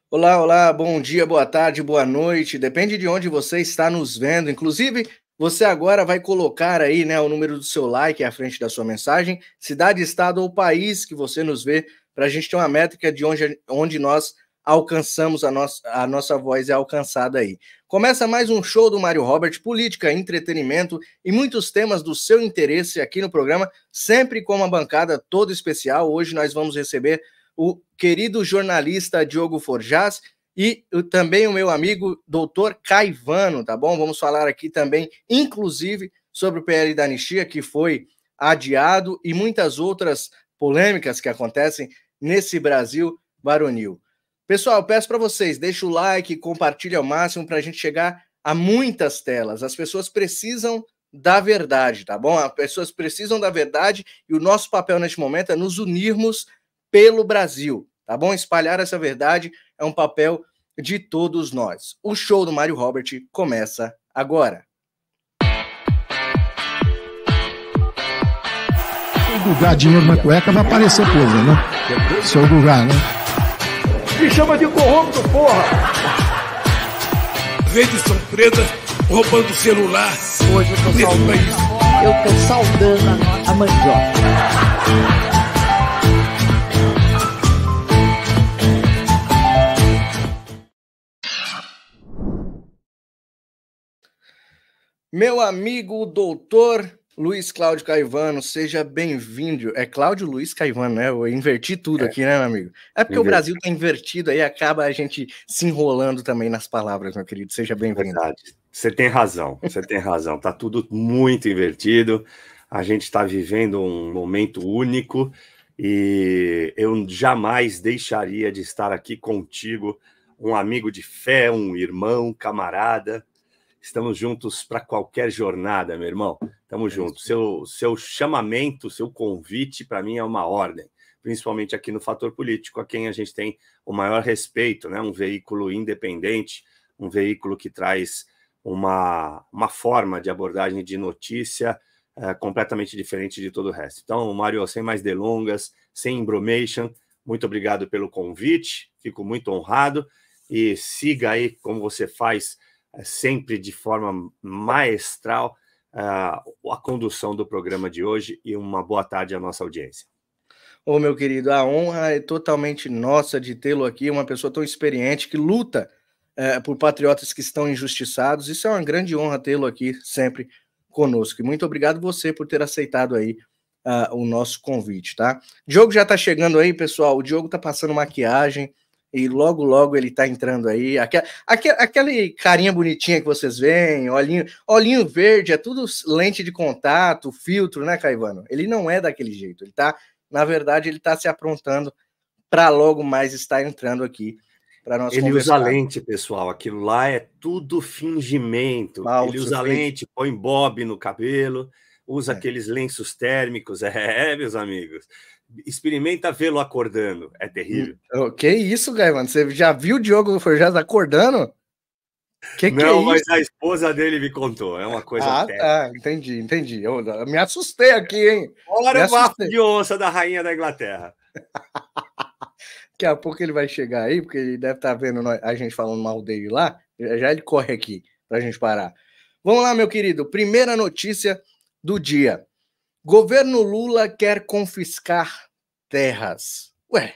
Olá, olá, bom dia, boa tarde, boa noite. Depende de onde você está nos vendo. Inclusive, você agora vai colocar aí, né, o número do seu like à frente da sua mensagem, cidade, estado ou país que você nos vê, para a gente ter uma métrica de onde nós alcançamos a nossa voz é alcançada aí. Começa mais um show do Mário Robert, política, entretenimento e muitos temas do seu interesse aqui no programa, sempre com uma bancada toda especial. Hoje nós vamos receber o querido jornalista Diogo Forjaz e também o meu amigo doutor Caivano, tá bom? Vamos falar aqui também, inclusive, sobre o PL da anistia, que foi adiado, e muitas outras polêmicas que acontecem nesse Brasil varonil. Pessoal, peço para vocês, deixa o like, compartilha ao máximo para a gente chegar a muitas telas. As pessoas precisam da verdade, tá bom? As pessoas precisam da verdade e o nosso papel neste momento é nos unirmos pelo Brasil, tá bom? Espalhar essa verdade é um papel de todos nós. O show do Mário Robert começa agora. Se eu Gugar dinheiro na cueca, vai aparecer coisa, né? Se eu Gugar, né? Me chama de corrupto, porra! Redes são pretas roubando celular. Hoje eu tô saudando a mandioca. Meu amigo doutor Luiz Cláudio Caivano, seja bem-vindo. É Cláudio Luiz Caivano, né? Eu inverti tudo aqui, né, meu amigo? É porque o Brasil tá invertido aí, acaba a gente se enrolando também nas palavras, meu querido. Seja bem-vindo. Verdade. Você tem razão, você tem razão. Tá tudo muito invertido. A gente está vivendo um momento único e eu jamais deixaria de estar aqui contigo, um amigo de fé, um irmão, camarada. Estamos juntos para qualquer jornada, meu irmão. Estamos juntos. Seu chamamento, seu convite, para mim, é uma ordem, principalmente aqui no Fator Político, a quem a gente tem o maior respeito, né? Um veículo independente, um veículo que traz uma forma de abordagem de notícia completamente diferente de todo o resto. Então, Mário, sem mais delongas, sem embromation, muito obrigado pelo convite, fico muito honrado e siga aí como você faz sempre de forma maestral a condução do programa de hoje e uma boa tarde à nossa audiência. Ô, meu querido, a honra é totalmente nossa de tê-lo aqui, uma pessoa tão experiente que luta por patriotas que estão injustiçados. Isso é uma grande honra tê-lo aqui sempre conosco. E muito obrigado você por ter aceitado aí o nosso convite, tá? Diogo já tá chegando aí, pessoal. O Diogo tá passando maquiagem e logo, logo ele tá entrando aí. Aquele carinha bonitinha que vocês veem, olhinho verde, é tudo lente de contato, filtro, né, Caivano? Ele não é daquele jeito. Ele tá, na verdade, ele tá se aprontando para logo mais estar entrando aqui para nós Ele conversar. usa lente, pessoal. Aquilo lá é tudo fingimento. Falso, ele usa lente, põe bob no cabelo, usa aqueles lenços térmicos. Meus amigos. Experimenta vê-lo acordando. É terrível. Que isso, Caivano? Você já viu o Diogo Forjaz acordando? Não, mas a esposa dele me contou. É uma coisa tá, entendi. Eu me assustei aqui, hein? Olha o bafo de onça da rainha da Inglaterra. Daqui a pouco ele vai chegar aí, porque ele deve estar vendo a gente falando mal dele lá. Já ele corre aqui pra gente parar. Vamos lá, meu querido. Primeira notícia do dia. Governo Lula quer confiscar terras. Ué,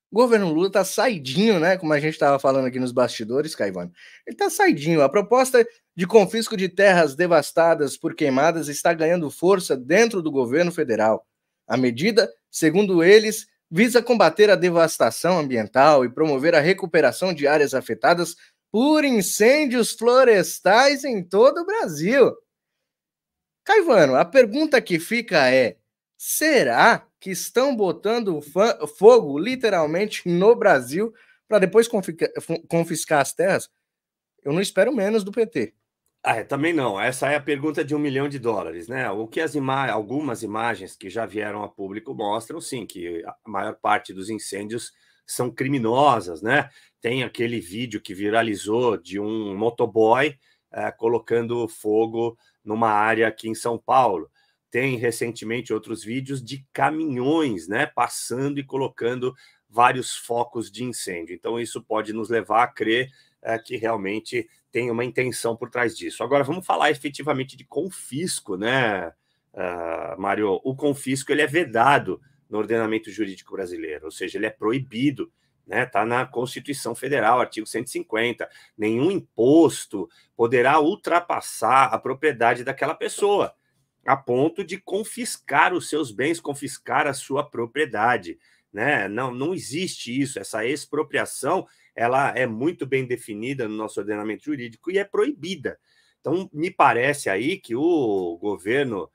o governo Lula tá saidinho, né? Como a gente estava falando aqui nos bastidores, Caivano. Ele tá saidinho. A proposta de confisco de terras devastadas por queimadas está ganhando força dentro do governo federal. A medida, segundo eles, visa combater a devastação ambiental e promover a recuperação de áreas afetadas por incêndios florestais em todo o Brasil. Caivano, a pergunta que fica é: será que estão botando fogo literalmente no Brasil para depois confiscar as terras? Eu não espero menos do PT. Também não. Essa é a pergunta de $1 milhão, né? O que algumas imagens que já vieram a público mostram, sim, que a maior parte dos incêndios são criminosas, né? Tem aquele vídeo que viralizou de um motoboy colocando fogo numa área aqui em São Paulo. Tem recentemente outros vídeos de caminhões, né, passando e colocando vários focos de incêndio. Então, isso pode nos levar a crer que realmente tem uma intenção por trás disso. Agora, vamos falar efetivamente de confisco, né, Mário? O confisco ele é vedado no ordenamento jurídico brasileiro, ou seja, ele é proibido, né? Está na Constituição Federal, artigo 150. Nenhum imposto poderá ultrapassar a propriedade daquela pessoa, a ponto de confiscar os seus bens, confiscar a sua propriedade, né? Não existe isso. Essa expropriação ela é muito bem definida no nosso ordenamento jurídico e é proibida. Então, me parece aí que o governo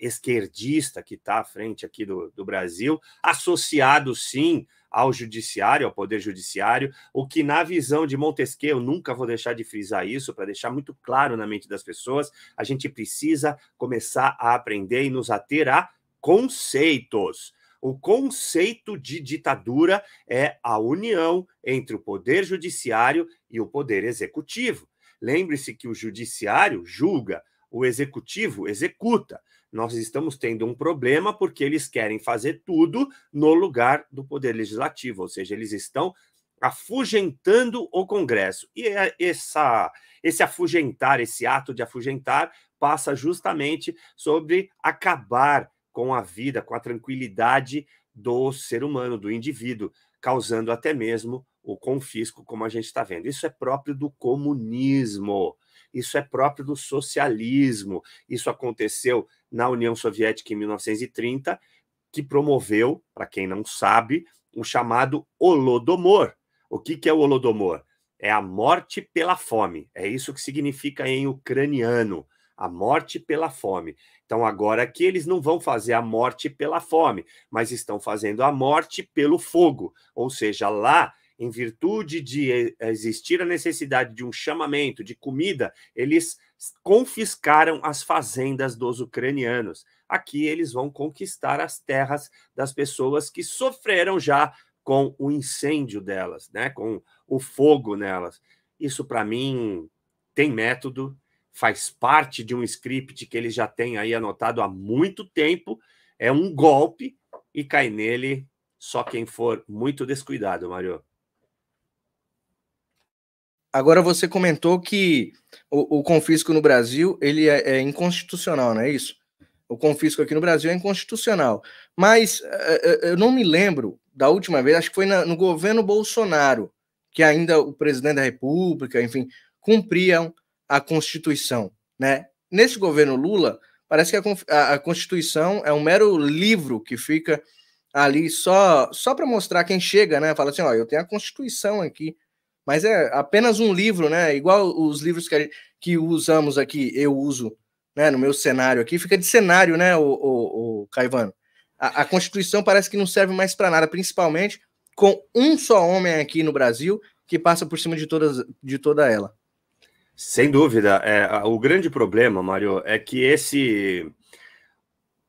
esquerdista que está à frente aqui do Brasil, associado, sim, ao judiciário, ao poder judiciário, o que, na visão de Montesquieu, eu nunca vou deixar de frisar isso, para deixar muito claro na mente das pessoas, a gente precisa começar a aprender e nos ater a conceitos. O conceito de ditadura é a união entre o poder judiciário e o poder executivo. Lembre-se que o judiciário julga, o executivo executa. Nós estamos tendo um problema porque eles querem fazer tudo no lugar do poder legislativo, ou seja, eles estão afugentando o Congresso. E esse afugentar, esse ato de afugentar, passa justamente sobre acabar com a vida, com a tranquilidade do ser humano, do indivíduo, causando até mesmo o confisco, como a gente está vendo. Isso é próprio do comunismo, isso é próprio do socialismo. Isso aconteceu na União Soviética em 1930, que promoveu, para quem não sabe, o chamado Holodomor. O que é o Holodomor? É a morte pela fome. É isso que significa em ucraniano, a morte pela fome. Então, agora aqui eles não vão fazer a morte pela fome, mas estão fazendo a morte pelo fogo. Ou seja, lá, em virtude de existir a necessidade de um chamamento de comida, eles confiscaram as fazendas dos ucranianos. Aqui eles vão conquistar as terras das pessoas que sofreram já com o incêndio delas, né? Com o fogo nelas. Isso, para mim, tem método, faz parte de um script que eles já têm aí anotado há muito tempo, é um golpe e cai nele só quem for muito descuidado, Mário. Agora você comentou que o confisco no Brasil ele é inconstitucional, não é isso? O confisco aqui no Brasil é inconstitucional. Mas eu não me lembro da última vez, acho que foi no governo Bolsonaro, que ainda o presidente da República, enfim, cumpriam a Constituição, né? Nesse governo Lula, parece que a Constituição é um mero livro que fica ali só para mostrar quem chega, né? Fala assim, ó, eu tenho a Constituição aqui. Mas é apenas um livro, né? Igual os livros que usamos aqui, eu uso, né, no meu cenário aqui, fica de cenário, né, o Caivano? A Constituição parece que não serve mais para nada, principalmente com um só homem aqui no Brasil que passa por cima de toda ela. Sem dúvida. O grande problema, Mário, é que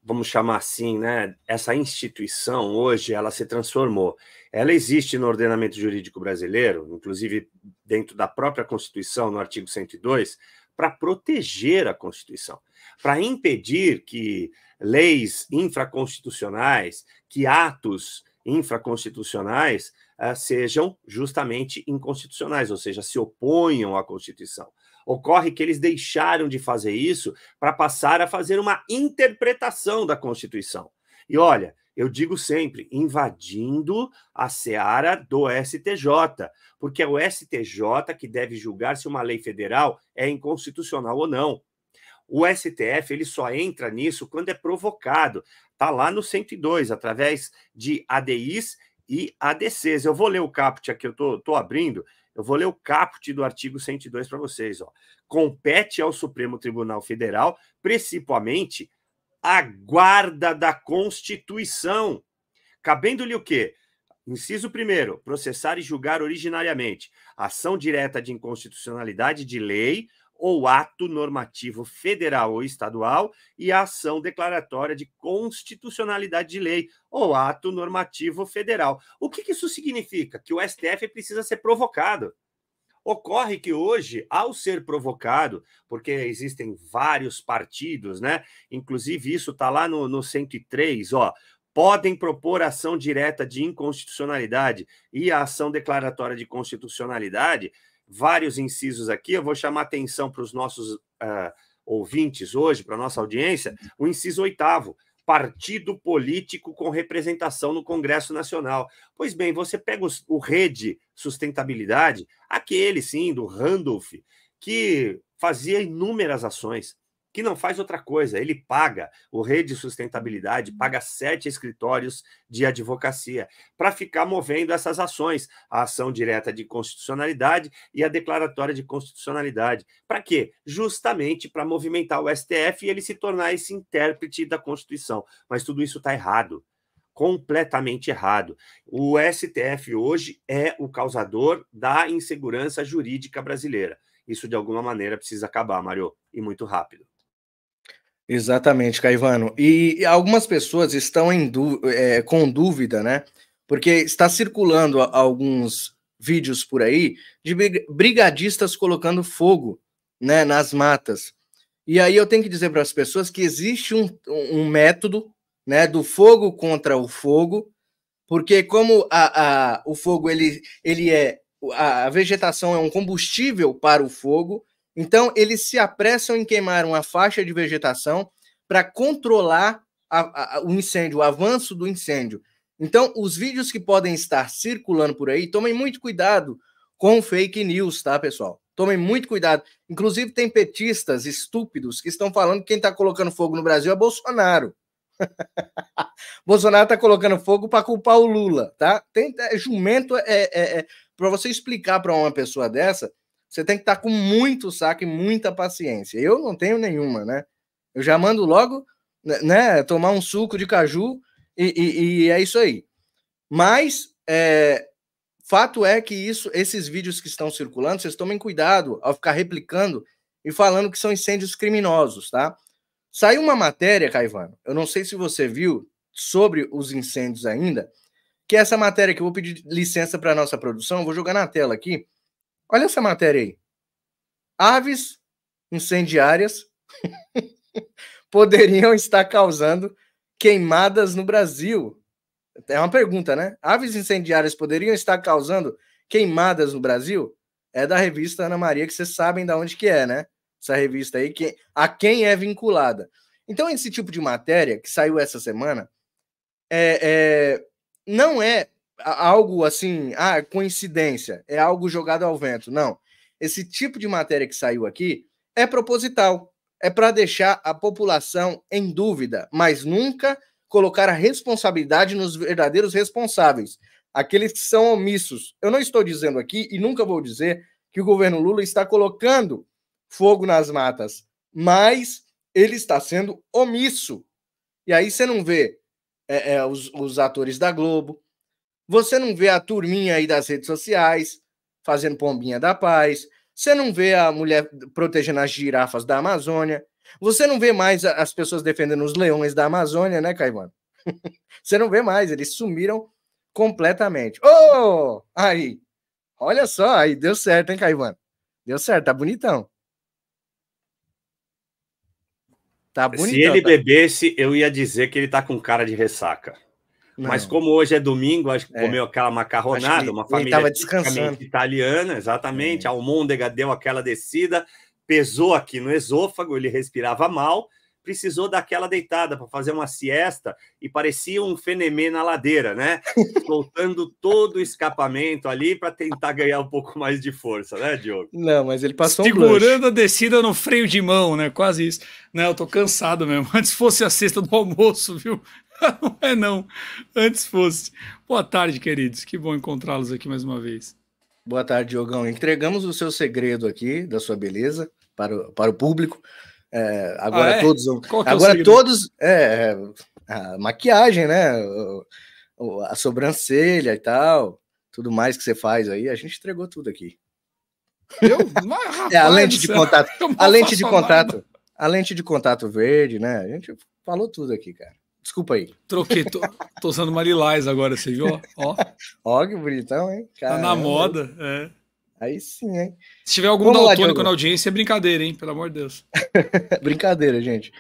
vamos chamar assim, né? Essa instituição hoje ela se transformou. Ela existe no ordenamento jurídico brasileiro, inclusive dentro da própria Constituição, no artigo 102, para proteger a Constituição, para impedir que leis infraconstitucionais, que atos infraconstitucionais sejam justamente inconstitucionais, ou seja, se oponham à Constituição. Ocorre que eles deixaram de fazer isso para passar a fazer uma interpretação da Constituição. E olha, eu digo sempre, invadindo a seara do STJ, porque é o STJ que deve julgar se uma lei federal é inconstitucional ou não. O STF ele só entra nisso quando é provocado. Está lá no 102, através de ADIs e ADCs. Eu vou ler o caput aqui, eu estou abrindo. Eu vou ler o caput do artigo 102 para vocês. Ó. Compete ao Supremo Tribunal Federal, principalmente, a guarda da Constituição. Cabendo-lhe o quê? Inciso 1º, processar e julgar originariamente ação direta de inconstitucionalidade de lei ou ato normativo federal ou estadual e a ação declaratória de constitucionalidade de lei ou ato normativo federal. O que isso significa? Que o STF precisa ser provocado. Ocorre que hoje, ao ser provocado, porque existem vários partidos, né? Inclusive isso está lá no 103, ó, podem propor ação direta de inconstitucionalidade e a ação declaratória de constitucionalidade. Vários incisos aqui, eu vou chamar atenção para os nossos ouvintes hoje, para a nossa audiência, o inciso 8º, partido político com representação no Congresso Nacional. Pois bem, você pega o Rede Sustentabilidade, aquele sim, do Randolph, que fazia inúmeras ações, que não faz outra coisa, ele paga, o Rede Sustentabilidade paga 7 escritórios de advocacia para ficar movendo essas ações, a ação direta de constitucionalidade e a declaratória de constitucionalidade. Para quê? Justamente para movimentar o STF e ele se tornar esse intérprete da Constituição. Mas tudo isso está errado, completamente errado. O STF hoje é o causador da insegurança jurídica brasileira. Isso, de alguma maneira, precisa acabar, Mário, e muito rápido. Exatamente, Caivano. E algumas pessoas estão com dúvida, né? Porque está circulando alguns vídeos por aí de brigadistas colocando fogo, né, nas matas. E aí eu tenho que dizer para as pessoas que existe um método, né, do fogo contra o fogo, porque como o fogo a vegetação é um combustível para o fogo, então eles se apressam em queimar uma faixa de vegetação para controlar o incêndio, o avanço do incêndio. Então, os vídeos que podem estar circulando por aí, tomem muito cuidado com fake news, tá, pessoal? Tomem muito cuidado. Inclusive, tem petistas estúpidos que estão falando que quem está colocando fogo no Brasil é Bolsonaro. Bolsonaro está colocando fogo para culpar o Lula, tá? Jumento para você explicar para uma pessoa dessa, você tem que estar com muito saco e muita paciência. Eu não tenho nenhuma, né? Eu já mando logo, né, tomar um suco de caju e é isso aí. Mas fato é que esses vídeos que estão circulando, vocês tomem cuidado ao ficar replicando e falando que são incêndios criminosos, tá? Saiu uma matéria, Caivano, eu não sei se você viu, sobre os incêndios ainda, que é essa matéria que eu vou pedir licença para a nossa produção, vou jogar na tela aqui. Olha essa matéria aí. Aves incendiárias poderiam estar causando queimadas no Brasil. É uma pergunta, né? Aves incendiárias poderiam estar causando queimadas no Brasil? É da revista Ana Maria, que vocês sabem de onde que é, né? Essa revista aí, a quem é vinculada. Então, esse tipo de matéria que saiu essa semana não é algo assim, coincidência, é algo jogado ao vento. Não. Esse tipo de matéria que saiu aqui é proposital, é para deixar a população em dúvida, mas nunca colocar a responsabilidade nos verdadeiros responsáveis, aqueles que são omissos. Eu não estou dizendo aqui, e nunca vou dizer, que o governo Lula está colocando fogo nas matas, mas ele está sendo omisso. E aí você não vê os atores da Globo, você não vê a turminha aí das redes sociais fazendo pombinha da paz, você não vê a mulher protegendo as girafas da Amazônia, você não vê mais as pessoas defendendo os leões da Amazônia, né, Caivano? Você não vê mais, eles sumiram completamente. Oh, aí, olha só, aí deu certo, hein, Caivano? Deu certo, tá bonitão. Tá bonitão. Se ele bebesse, eu ia dizer que ele tá com cara de ressaca. Não. Mas como hoje é domingo, acho que comeu aquela macarronada, uma família tipicamente italiana, exatamente, a almôndega deu aquela descida, pesou aqui no esôfago, ele respirava mal, precisou daquela deitada para fazer uma siesta e parecia um fenemê na ladeira, né? Soltando todo o escapamento ali para tentar ganhar um pouco mais de força, né, Diogo? Não, mas ele passou segurando a descida no freio de mão, né? Quase isso. Não, eu tô cansado mesmo. Antes fosse a cesta do almoço, viu? Não é não. Antes fosse. Boa tarde, queridos. Que bom encontrá-los aqui mais uma vez. Boa tarde, Diogão. Entregamos o seu segredo aqui, da sua beleza, para o público. Agora todos. Agora todos. A maquiagem, né? A sobrancelha e tal. Tudo mais que você faz aí. A gente entregou tudo aqui. A lente de contato. A lente de contato. A lente de contato verde, né? A gente falou tudo aqui, cara. Desculpa aí. Troquei, tô usando uma lilás agora, você viu? Ó, que bonitão, hein? Caramba. Tá na moda, é. Aí sim, hein? Se tiver algum daltônico na audiência, é brincadeira, hein? Pelo amor de Deus. Brincadeira, gente.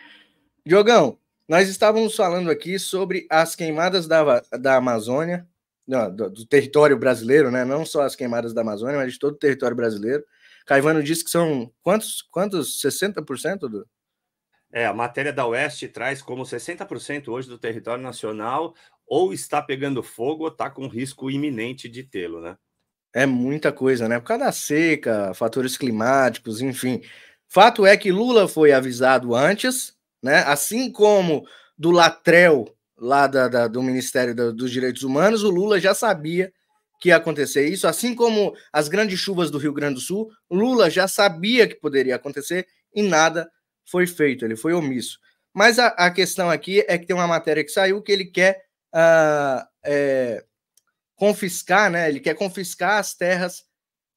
Diogão, Nós estávamos falando aqui sobre as queimadas da Amazônia, do território brasileiro, né? Não só as queimadas da Amazônia, mas de todo o território brasileiro. Caivano disse que são quantos 60% do... A matéria da Oeste traz como 60% hoje do território nacional ou está pegando fogo ou está com risco iminente de tê-lo, né? É muita coisa, né? Por causa da seca, fatores climáticos, enfim. Fato é que Lula foi avisado antes, né? Assim como do Latrell, lá do Ministério dos Direitos Humanos, o Lula já sabia que ia acontecer isso, assim como as grandes chuvas do Rio Grande do Sul, Lula já sabia que poderia acontecer e nada foi feito, ele foi omisso. Mas a questão aqui é que tem uma matéria que saiu que ele quer confiscar, né? Ele quer confiscar as terras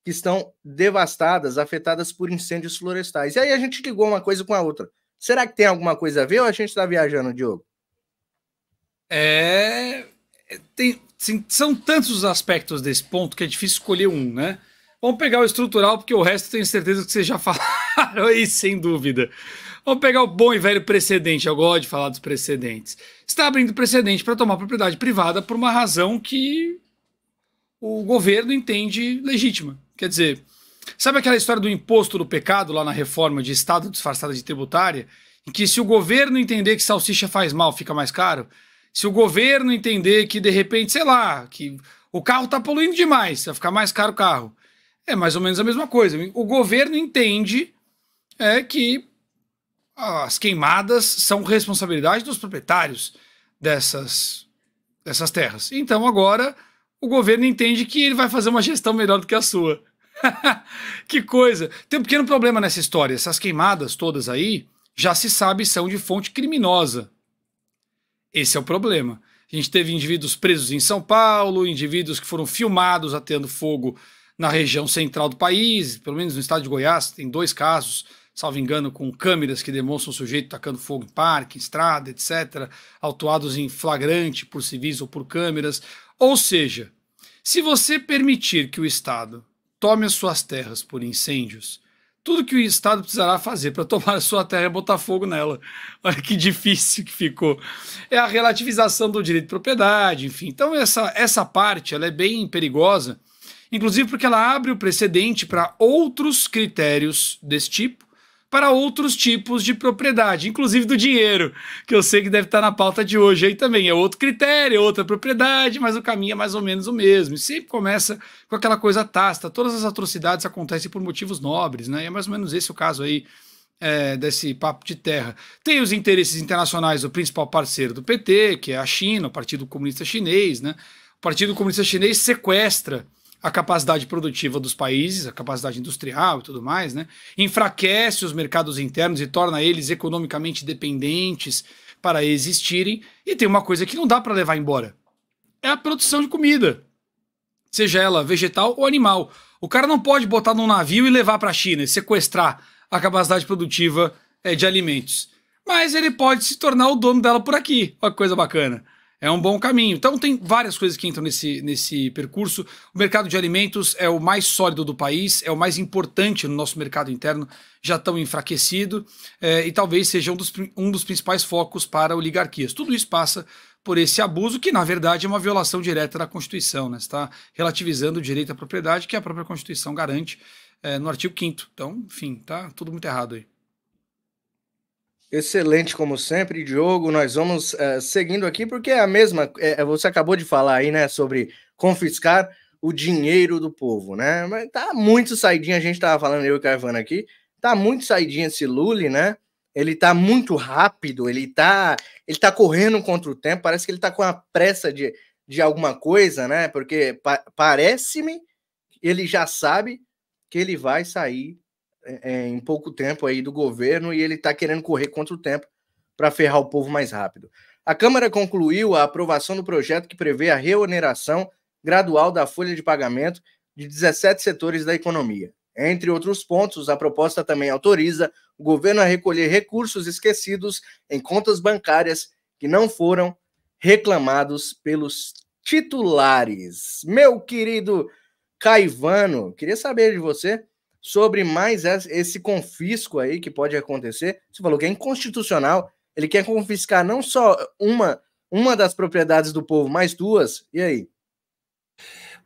que estão devastadas, afetadas por incêndios florestais. E aí a gente ligou uma coisa com a outra. Será que tem alguma coisa a ver ou a gente está viajando, Diogo? São tantos os aspectos desse ponto que é difícil escolher um, né? Vamos pegar o estrutural, porque o resto tenho certeza que vocês já falaram aí, sem dúvida. Vamos pegar o bom e velho precedente. Eu gosto de falar dos precedentes. Está abrindo precedente para tomar propriedade privada por uma razão que o governo entende legítima. Quer dizer, sabe aquela história do imposto do pecado lá na reforma de Estado disfarçada de tributária? Em que se o governo entender que salsicha faz mal, fica mais caro? Se o governo entender que, de repente, sei lá, que o carro está poluindo demais, vai ficar mais caro o carro. É mais ou menos a mesma coisa. O governo entende que as queimadas são responsabilidade dos proprietários dessas terras. Então agora o governo entende que ele vai fazer uma gestão melhor do que a sua. Que coisa! Tem um pequeno problema nessa história. Essas queimadas todas aí, já se sabe, são de fonte criminosa. Esse é o problema. A gente teve indivíduos presos em São Paulo, indivíduos que foram filmados ateando fogo na região central do país, pelo menos no estado de Goiás, tem 2 casos, salvo engano, com câmeras que demonstram o sujeito tacando fogo em parque, em estrada, etc., autuados em flagrante por civis ou por câmeras. Ou seja, se você permitir que o Estado tome as suas terras por incêndios, tudo que o Estado precisará fazer para tomar a sua terra é botar fogo nela. Olha que difícil que ficou. É a relativização do direito de propriedade, enfim. Então essa parte ela é bem perigosa, inclusive porque ela abre o precedente para outros critérios desse tipo, para outros tipos de propriedade, inclusive do dinheiro, que eu sei que deve estar na pauta de hoje aí também. É outro critério, é outra propriedade, mas o caminho é mais ou menos o mesmo. E sempre começa com aquela coisa tácita. Todas as atrocidades acontecem por motivos nobres, né? E é mais ou menos esse o caso aí desse papo de terra. Tem os interesses internacionais do principal parceiro do PT, que é a China, o Partido Comunista Chinês, né? O Partido Comunista Chinês sequestra a capacidade produtiva dos países, a capacidade industrial e tudo mais, né? Enfraquece os mercados internos e torna eles economicamente dependentes para existirem. E tem uma coisa que não dá para levar embora. É a produção de comida. Seja ela vegetal ou animal. O cara não pode botar num navio e levar para a China e sequestrar a capacidade produtiva de alimentos. Mas ele pode se tornar o dono dela por aqui. Olha que coisa bacana. É um bom caminho. Então tem várias coisas que entram nesse percurso. O mercado de alimentos é o mais sólido do país, é o mais importante no nosso mercado interno, já tão enfraquecido, e talvez seja um dos principais focos para oligarquias. Tudo isso passa por esse abuso, que na verdade é uma violação direta da Constituição, né? Está relativizando o direito à propriedade que a própria Constituição garante no artigo 5º. Então, enfim, tá tudo muito errado aí. Excelente, como sempre, Diogo. Nós vamos seguindo aqui, porque é a mesma. Você acabou de falar aí, né, sobre confiscar o dinheiro do povo, né? Mas tá muito saidinho, a gente tava falando, eu e o Caivano aqui, tá muito saidinho esse Lula, né? Ele tá muito rápido, ele tá correndo contra o tempo, parece que ele tá com a pressa de alguma coisa, né? Porque parece-me que ele já sabe que ele vai sair em pouco tempo aí do governo e ele está querendo correr contra o tempo para ferrar o povo mais rápido. A Câmara concluiu a aprovação do projeto que prevê a reoneração gradual da folha de pagamento de 17 setores da economia. Entre outros pontos, a proposta também autoriza o governo a recolher recursos esquecidos em contas bancárias que não foram reclamados pelos titulares. Meu querido Caivano, queria saber de você sobre mais esse confisco aí que pode acontecer. Você falou que é inconstitucional Ele quer confiscar não só uma das propriedades do povo, mas duas. E aí?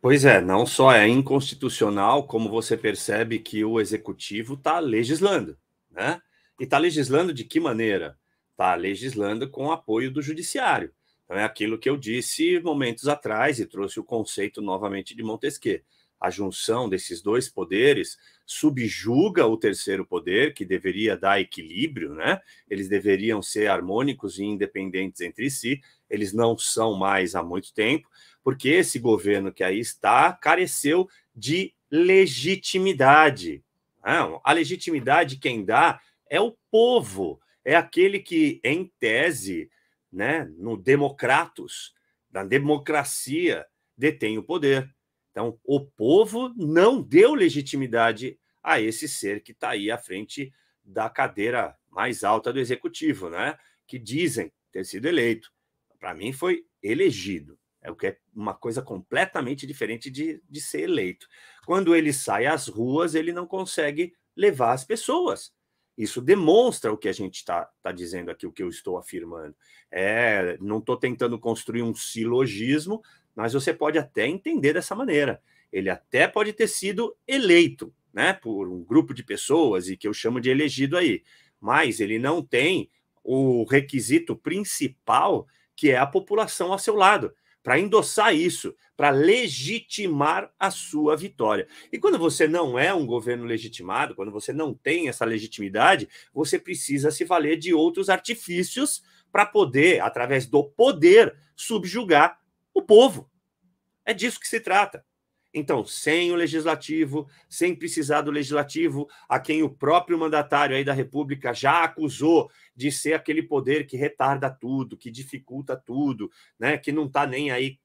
Pois é, não só é inconstitucional, como você percebe que o executivo está legislando, né? E está legislando de que maneira? Está legislando com o apoio do judiciário. Então é aquilo que eu disse momentos atrás e trouxe o conceito novamente de Montesquieu. A junção desses dois poderes subjuga o terceiro poder, que deveria dar equilíbrio, né? Eles deveriam ser harmônicos e independentes entre si. Eles não são mais há muito tempo, porque esse governo que aí está careceu de legitimidade. Não, a legitimidade quem dá é o povo, é aquele que, em tese, né, no Democratus, na democracia, detém o poder. Então, o povo não deu legitimidade a esse ser que está aí à frente da cadeira mais alta do executivo, né? Que dizem ter sido eleito. Para mim, foi elegido. É o que é uma coisa completamente diferente de ser eleito. Quando ele sai às ruas, ele não consegue levar as pessoas. Isso demonstra o que a gente está dizendo aqui, o que eu estou afirmando. Não estou tentando construir um silogismo, mas você pode até entender dessa maneira. Ele até pode ter sido eleito, né, por um grupo de pessoas, e que eu chamo de elegido aí, mas ele não tem o requisito principal, que é a população ao seu lado, para endossar isso, para legitimar a sua vitória. E quando você não é um governo legitimado, quando você não tem essa legitimidade, você precisa se valer de outros artifícios para poder, através do poder, subjugar o povo. É disso que se trata. Então, sem o legislativo, sem precisar do legislativo, a quem o próprio mandatário aí da República já acusou de ser aquele poder que retarda tudo, que dificulta tudo, né, que não está nem aí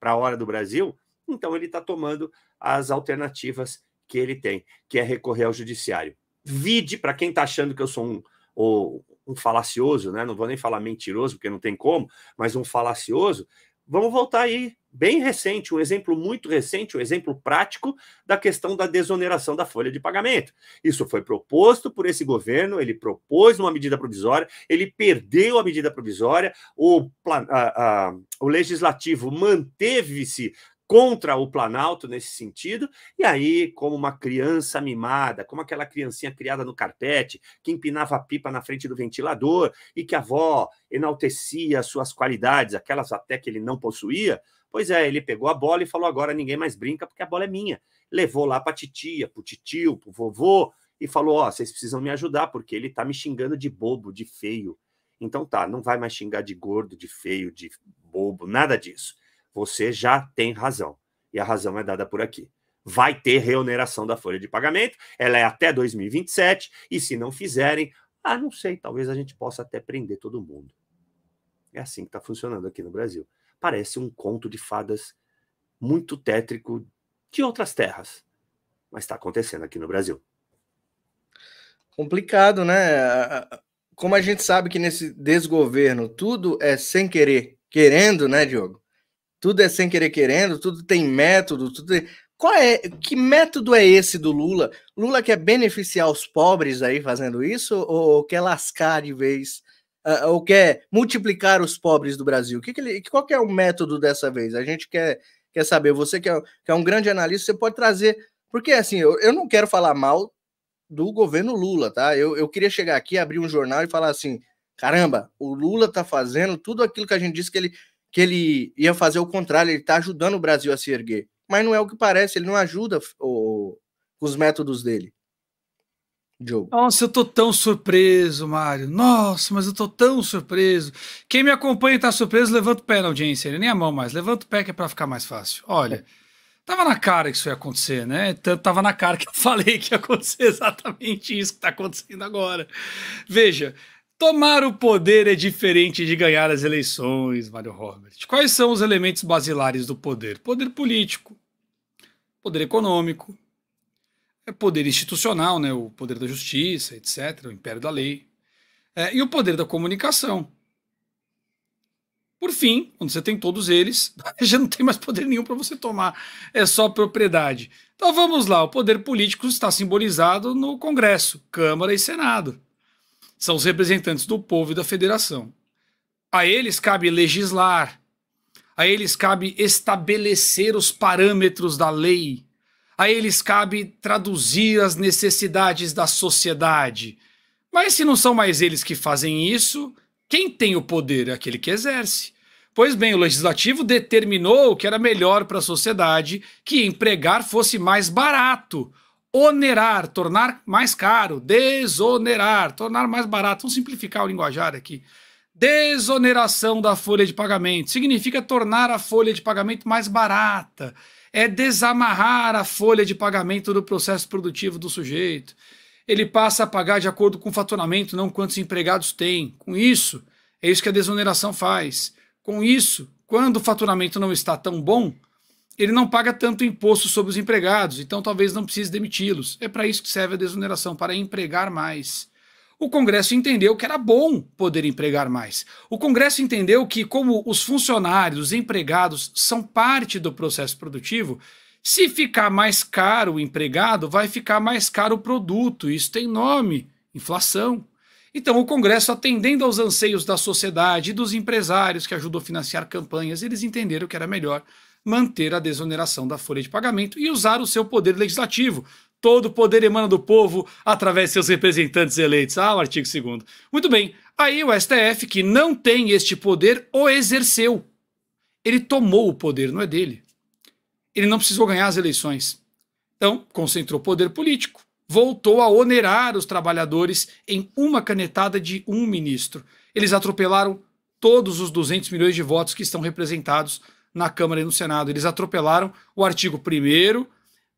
para a hora do Brasil, então ele está tomando as alternativas que ele tem, que é recorrer ao judiciário. Vide, para quem está achando que eu sou um falacioso, né, não vou nem falar mentiroso, porque não tem como, mas um falacioso, vamos voltar aí, bem recente, um exemplo muito recente, um exemplo prático da questão da desoneração da folha de pagamento. Isso foi proposto por esse governo, ele propôs uma medida provisória, ele perdeu a medida provisória, o legislativo manteve-se contra o Planalto nesse sentido, e aí, como uma criança mimada, como aquela criancinha criada no carpete, que empinava a pipa na frente do ventilador, e que a avó enaltecia suas qualidades, aquelas até que ele não possuía, pois é, ele pegou a bola e falou, agora ninguém mais brinca, porque a bola é minha. Levou lá para a titia, para o titio, para o vovô, e falou, ó, vocês precisam me ajudar, porque ele tá me xingando de bobo, de feio. Então tá, não vai mais xingar de gordo, de feio, de bobo, nada disso. Você já tem razão, e a razão é dada por aqui. Vai ter reoneração da folha de pagamento, ela é até 2027, e se não fizerem, não sei, talvez a gente possa até prender todo mundo. É assim que está funcionando aqui no Brasil. Parece um conto de fadas muito tétrico de outras terras, mas está acontecendo aqui no Brasil. Complicado, né? Como a gente sabe que nesse desgoverno tudo é sem querer, querendo, né, Diogo? Tudo é sem querer querendo, tudo tem método, que método é esse do Lula? Lula quer beneficiar os pobres aí fazendo isso ou quer lascar de vez, ou quer multiplicar os pobres do Brasil? Qual que é o método dessa vez? A gente quer saber, você que é um grande analista, você pode trazer, porque assim, eu não quero falar mal do governo Lula, tá? Eu queria chegar aqui, abrir um jornal e falar assim, caramba, o Lula tá fazendo tudo aquilo que a gente disse que ele ia fazer o contrário, ele está ajudando o Brasil a se erguer. Mas não é o que parece, ele não ajuda os métodos dele. Diogo. Nossa, eu tô tão surpreso, Mário. Nossa, mas eu tô tão surpreso. Quem me acompanha e tá surpreso, levanta o pé na audiência. Nem a mão mais, levanta o pé que é pra ficar mais fácil. Olha, tava na cara que isso ia acontecer, né? Tava na cara que eu falei que ia acontecer exatamente isso que tá acontecendo agora. Veja, tomar o poder é diferente de ganhar as eleições, Mário Robert. Quais são os elementos basilares do poder? Poder político, poder econômico, poder institucional, né? O poder da justiça, etc., o império da lei, e o poder da comunicação. Por fim, quando você tem todos eles, já não tem mais poder nenhum para você tomar, é só propriedade. Então vamos lá, o poder político está simbolizado no Congresso, Câmara e Senado. são os representantes do povo e da federação. A eles cabe legislar, a eles cabe estabelecer os parâmetros da lei, a eles cabe traduzir as necessidades da sociedade. Mas se não são mais eles que fazem isso, quem tem o poder é aquele que exerce. Pois bem, o legislativo determinou que era melhor para a sociedade que empregar fosse mais barato. Onerar, tornar mais caro, desonerar, tornar mais barato. Vamos simplificar o linguajar aqui. Desoneração da folha de pagamento significa tornar a folha de pagamento mais barata. É desamarrar a folha de pagamento do processo produtivo do sujeito. Ele passa a pagar de acordo com o faturamento, não quantos empregados tem. Com isso, é isso que a desoneração faz. Com isso, quando o faturamento não está tão bom, ele não paga tanto imposto sobre os empregados, então talvez não precise demiti-los. É para isso que serve a desoneração, para empregar mais. O Congresso entendeu que era bom poder empregar mais. O Congresso entendeu que, como os funcionários, os empregados, são parte do processo produtivo, se ficar mais caro o empregado, vai ficar mais caro o produto. Isso tem nome: inflação. Então, o Congresso, atendendo aos anseios da sociedade e dos empresários que ajudam a financiar campanhas, eles entenderam que era melhor manter a desoneração da folha de pagamento e usar o seu poder legislativo. Todo poder emana do povo através de seus representantes eleitos. Ah, o artigo 2º. Muito bem. Aí o STF, que não tem este poder, o exerceu. Ele tomou o poder, não é dele. Ele não precisou ganhar as eleições. Então, concentrou poder político. Voltou a onerar os trabalhadores em uma canetada de um ministro. Eles atropelaram todos os 200 milhões de votos que estão representados na Câmara e no Senado. Eles atropelaram o artigo 1º,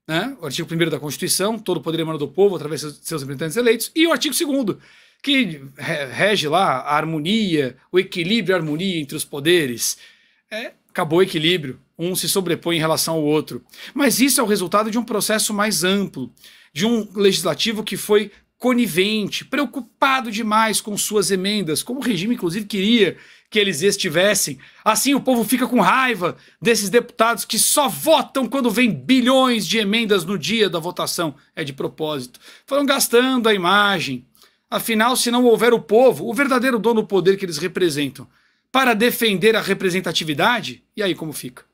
né, o artigo 1º da Constituição, todo o poder emana do povo através de seus representantes eleitos, e o artigo 2º, que rege lá a harmonia, o equilíbrio e a harmonia entre os poderes. Acabou o equilíbrio, um se sobrepõe em relação ao outro. Mas isso é o resultado de um processo mais amplo, de um legislativo que foi conivente, preocupado demais com suas emendas, como o regime inclusive queria que eles estivessem. Assim o povo fica com raiva desses deputados que só votam quando vem bilhões de emendas no dia da votação. É de propósito. Foram gastando a imagem. Afinal, se não houver o povo, o verdadeiro dono do poder que eles representam, para defender a representatividade, e aí como fica?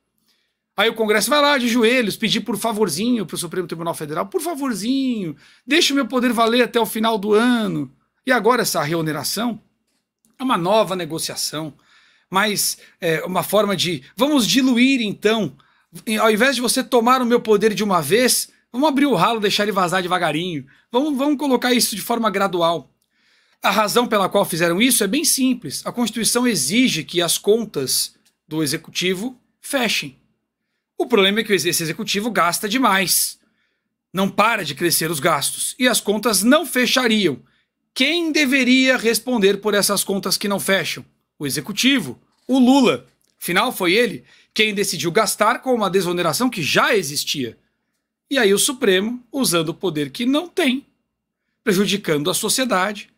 Aí o Congresso vai lá de joelhos pedir por favorzinho para o Supremo Tribunal Federal, por favorzinho, deixa o meu poder valer até o final do ano. E agora essa reoneração é uma nova negociação, mas uma forma de, vamos diluir então, ao invés de você tomar o meu poder de uma vez, vamos abrir o ralo, deixar ele vazar devagarinho, vamos colocar isso de forma gradual. A razão pela qual fizeram isso é bem simples. A Constituição exige que as contas do Executivo fechem. O problema é que esse Executivo gasta demais. Não para de crescer os gastos. E as contas não fechariam. Quem deveria responder por essas contas que não fecham? O Executivo, o Lula. Afinal, foi ele quem decidiu gastar com uma desoneração que já existia. E aí o Supremo, usando o poder que não tem, prejudicando a sociedade,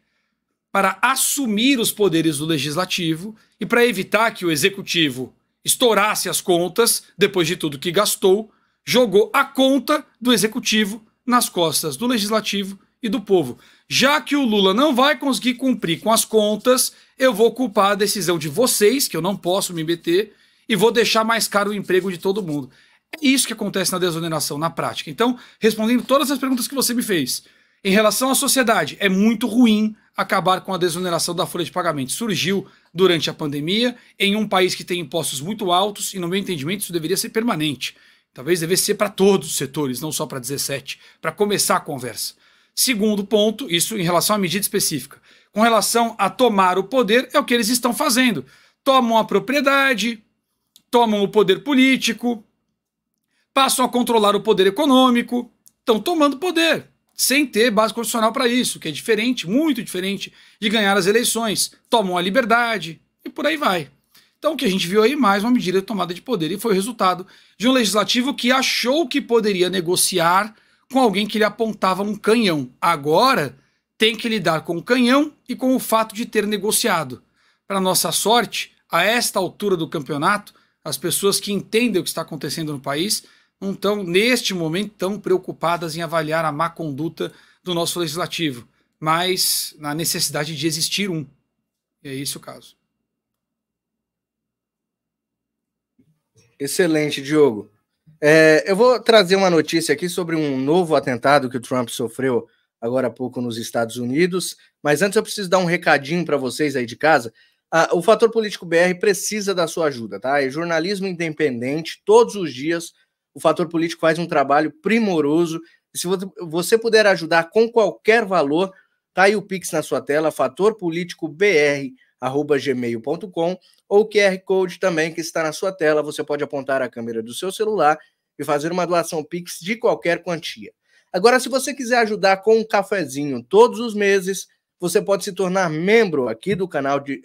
para assumir os poderes do Legislativo e para evitar que o Executivo estourasse as contas, depois de tudo que gastou, jogou a conta do Executivo nas costas do Legislativo e do povo. Já que o Lula não vai conseguir cumprir com as contas, eu vou culpar a decisão de vocês, que eu não posso me meter, e vou deixar mais caro o emprego de todo mundo. É isso que acontece na desoneração, na prática. Então, respondendo todas as perguntas que você me fez, em relação à sociedade, é muito ruim acabar com a desoneração da folha de pagamento. Surgiu durante a pandemia, em um país que tem impostos muito altos, e no meu entendimento isso deveria ser permanente. Talvez devesse ser para todos os setores, não só para 17, para começar a conversa. Segundo ponto, isso em relação à medida específica. Com relação a tomar o poder, é o que eles estão fazendo. Tomam a propriedade, tomam o poder político, passam a controlar o poder econômico, estão tomando poder, sem ter base constitucional para isso, que é diferente, muito diferente de ganhar as eleições. Tomam a liberdade e por aí vai. Então o que a gente viu aí, mais uma medida de tomada de poder, e foi o resultado de um legislativo que achou que poderia negociar com alguém que lhe apontava um canhão. Agora tem que lidar com o canhão e com o fato de ter negociado. Para nossa sorte, a esta altura do campeonato, as pessoas que entendem o que está acontecendo no país não estão, neste momento, tão preocupadas em avaliar a má conduta do nosso legislativo. mas na necessidade de existir um. E é esse o caso. Excelente, Diogo. Eu vou trazer uma notícia aqui sobre um novo atentado que o Trump sofreu agora há pouco nos Estados Unidos, mas antes eu preciso dar um recadinho para vocês aí de casa. O Fator Político BR precisa da sua ajuda, tá? É jornalismo independente, todos os dias o Fator Político faz um trabalho primoroso. E se você puder ajudar com qualquer valor, tá aí o Pix na sua tela, fatorpoliticobr@gmail.com, ou o QR Code também que está na sua tela. Você pode apontar a câmera do seu celular e fazer uma doação Pix de qualquer quantia. Agora, se você quiser ajudar com um cafezinho todos os meses, você pode se tornar membro aqui do canal de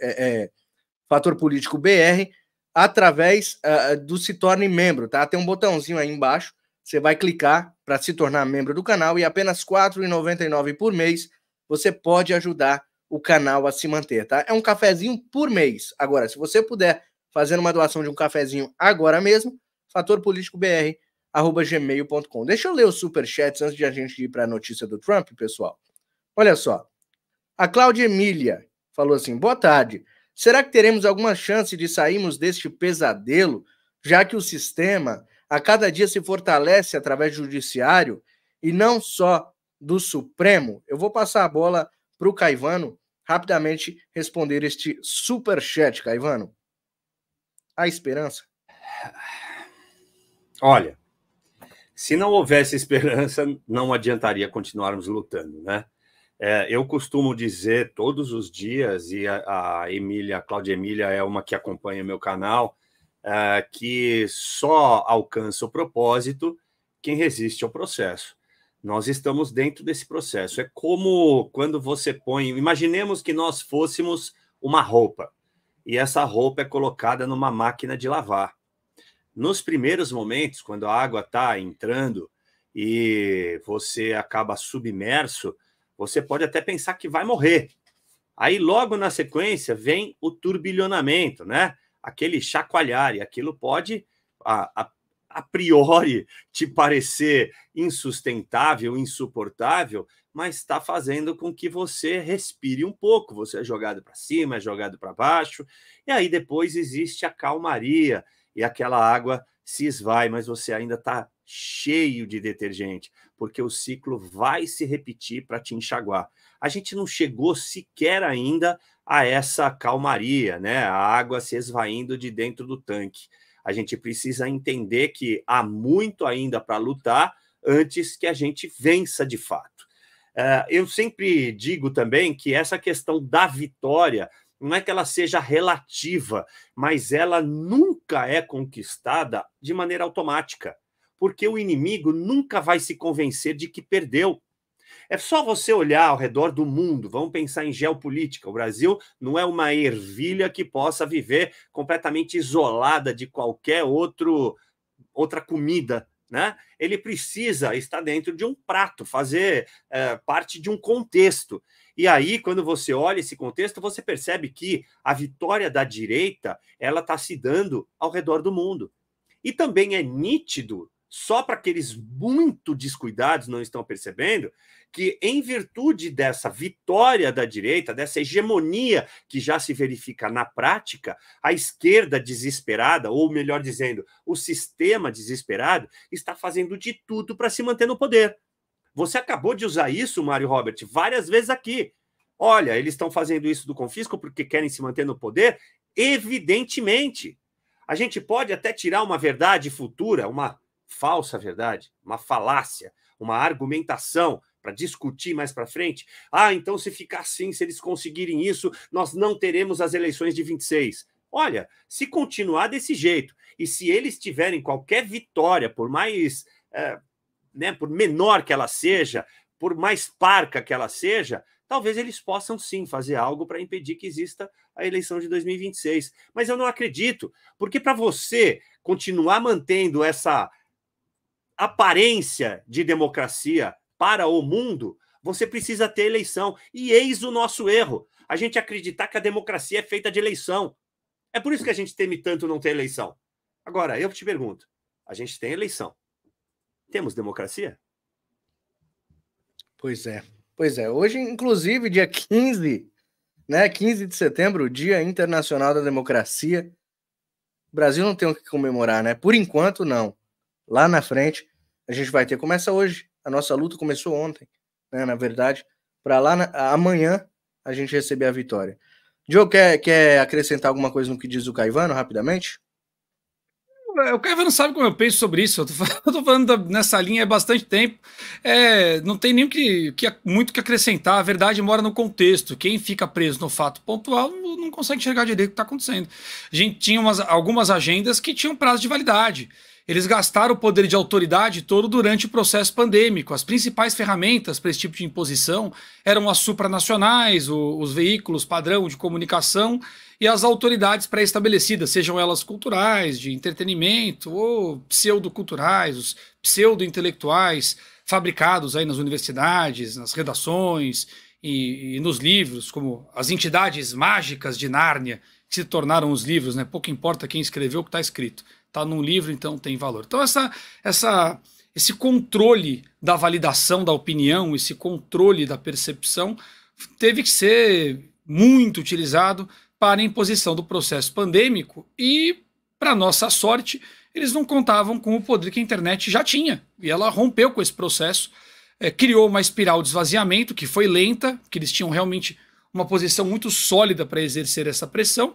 Fator Político BR através do Se Torne Membro, tá? Tem um botãozinho aí embaixo, você vai clicar para se tornar membro do canal e apenas R$ 4,99 por mês você pode ajudar o canal a se manter, tá? É um cafezinho por mês. Agora, se você puder fazer uma doação de um cafezinho agora mesmo, fatorpoliticobr@gmail.com. Deixa eu ler os superchats antes de a gente ir para a notícia do Trump, pessoal. Olha só. A Cláudia Emília falou assim, boa tarde. Será que teremos alguma chance de sairmos deste pesadelo, já que o sistema a cada dia se fortalece através do judiciário e não só do Supremo? Eu vou passar a bola para o Caivano rapidamente responder este superchat, Caivano. Há esperança? Olha, se não houvesse esperança, não adiantaria continuarmos lutando, né? Eu costumo dizer todos os dias, e a Cláudia Emília é uma que acompanha meu canal, que só alcança o propósito quem resiste ao processo. Nós estamos dentro desse processo. É como quando você põe... Imaginemos que nós fôssemos uma roupa, e essa roupa é colocada numa máquina de lavar. Nos primeiros momentos, quando a água está entrando e você acaba submerso, você pode até pensar que vai morrer. Aí, logo na sequência, vem o turbilhonamento, né? Aquele chacoalhar, e aquilo pode, a priori, te parecer insustentável, insuportável, mas está fazendo com que você respire um pouco. Você é jogado para cima, é jogado para baixo, e aí depois existe a calmaria, e aquela água se esvai, mas você ainda está cheio de detergente, porque o ciclo vai se repetir para te enxaguar. A gente não chegou sequer ainda a essa calmaria, né? A água se esvaindo de dentro do tanque. A gente precisa entender que há muito ainda para lutar antes que a gente vença de fato. Eu sempre digo também que essa questão da vitória não é que ela seja relativa, mas ela nunca é conquistada de maneira automática, porque o inimigo nunca vai se convencer de que perdeu. É só você olhar ao redor do mundo, vamos pensar em geopolítica. O Brasil não é uma ervilha que possa viver completamente isolada de qualquer outra comida, né? Ele precisa estar dentro de um prato, fazer parte de um contexto. E aí, quando você olha esse contexto, você percebe que a vitória da direita ela está se dando ao redor do mundo. E também é nítido, só para aqueles muito descuidados não estão percebendo, que em virtude dessa vitória da direita, dessa hegemonia que já se verifica na prática, a esquerda desesperada, ou melhor dizendo, o sistema desesperado, está fazendo de tudo para se manter no poder. Você acabou de usar isso, Mário Robert, várias vezes aqui. Olha, eles estão fazendo isso do confisco porque querem se manter no poder? Evidentemente. A gente pode até tirar uma verdade futura, uma falsa verdade, uma falácia, uma argumentação para discutir mais para frente. Então se ficar assim, se eles conseguirem isso, nós não teremos as eleições de 26. Olha, se continuar desse jeito, e se eles tiverem qualquer vitória, por mais... por menor que ela seja, por mais parca que ela seja, talvez eles possam sim fazer algo para impedir que exista a eleição de 2026. Mas eu não acredito, porque para você continuar mantendo essa aparência de democracia para o mundo, você precisa ter eleição. E eis o nosso erro, a gente acreditar que a democracia é feita de eleição. É por isso que a gente teme tanto não ter eleição. Agora, eu te pergunto, a gente tem eleição. Temos democracia? Pois é. Pois é, hoje, inclusive, dia 15, né? 15 de setembro, Dia Internacional da Democracia. O Brasil não tem o que comemorar, né? Por enquanto, não. Lá na frente, a gente vai ter. Começa hoje. A nossa luta começou ontem, né? Na verdade, para amanhã a gente receber a vitória. Diogo, quer acrescentar alguma coisa no que diz o Caivano, rapidamente? O Caivano sabe como eu penso sobre isso. Eu tô falando nessa linha há bastante tempo. Não tem nem muito que acrescentar. A verdade mora no contexto. Quem fica preso no fato pontual não consegue enxergar direito o que está acontecendo. A gente tinha algumas agendas que tinham prazo de validade. Eles gastaram o poder de autoridade todo durante o processo pandêmico. As principais ferramentas para esse tipo de imposição eram as supranacionais, os veículos padrão de comunicação e as autoridades pré-estabelecidas, sejam elas culturais, de entretenimento ou pseudoculturais, os pseudo-intelectuais fabricados aí nas universidades, nas redações e nos livros, como as entidades mágicas de Nárnia, que se tornaram os livros, né? Pouco importa quem escreveu o que está escrito. Está num livro, então tem valor. Então esse controle da validação da opinião, esse controle da percepção, teve que ser muito utilizado para a imposição do processo pandêmico e, para nossa sorte, eles não contavam com o poder que a internet já tinha. E ela rompeu com esse processo, criou uma espiral de esvaziamento que foi lenta, que eles tinham realmente uma posição muito sólida para exercer essa pressão,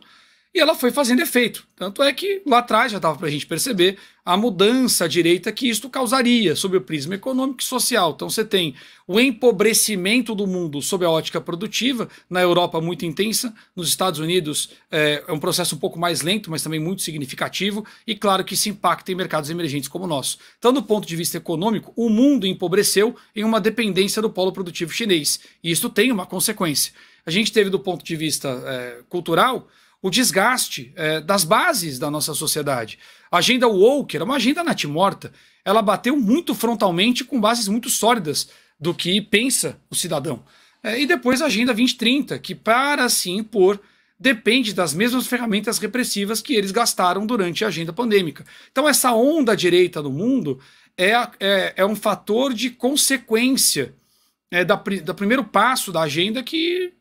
e ela foi fazendo efeito. Tanto é que lá atrás já dava para a gente perceber a mudança à direita que isto causaria sob o prisma econômico e social. Então você tem o empobrecimento do mundo sob a ótica produtiva, na Europa muito intensa, nos Estados Unidos é um processo um pouco mais lento, mas também muito significativo, e claro que isso impacta em mercados emergentes como o nosso. Então, do ponto de vista econômico, o mundo empobreceu em uma dependência do polo produtivo chinês, e isso tem uma consequência. A gente teve, do ponto de vista cultural, o desgaste das bases da nossa sociedade. A agenda woke era uma agenda natimorta. Ela bateu muito frontalmente com bases muito sólidas do que pensa o cidadão. E depois a Agenda 2030, que para se impor depende das mesmas ferramentas repressivas que eles gastaram durante a agenda pandêmica. Então essa onda direita no mundo é um fator de consequência do primeiro passo da agenda que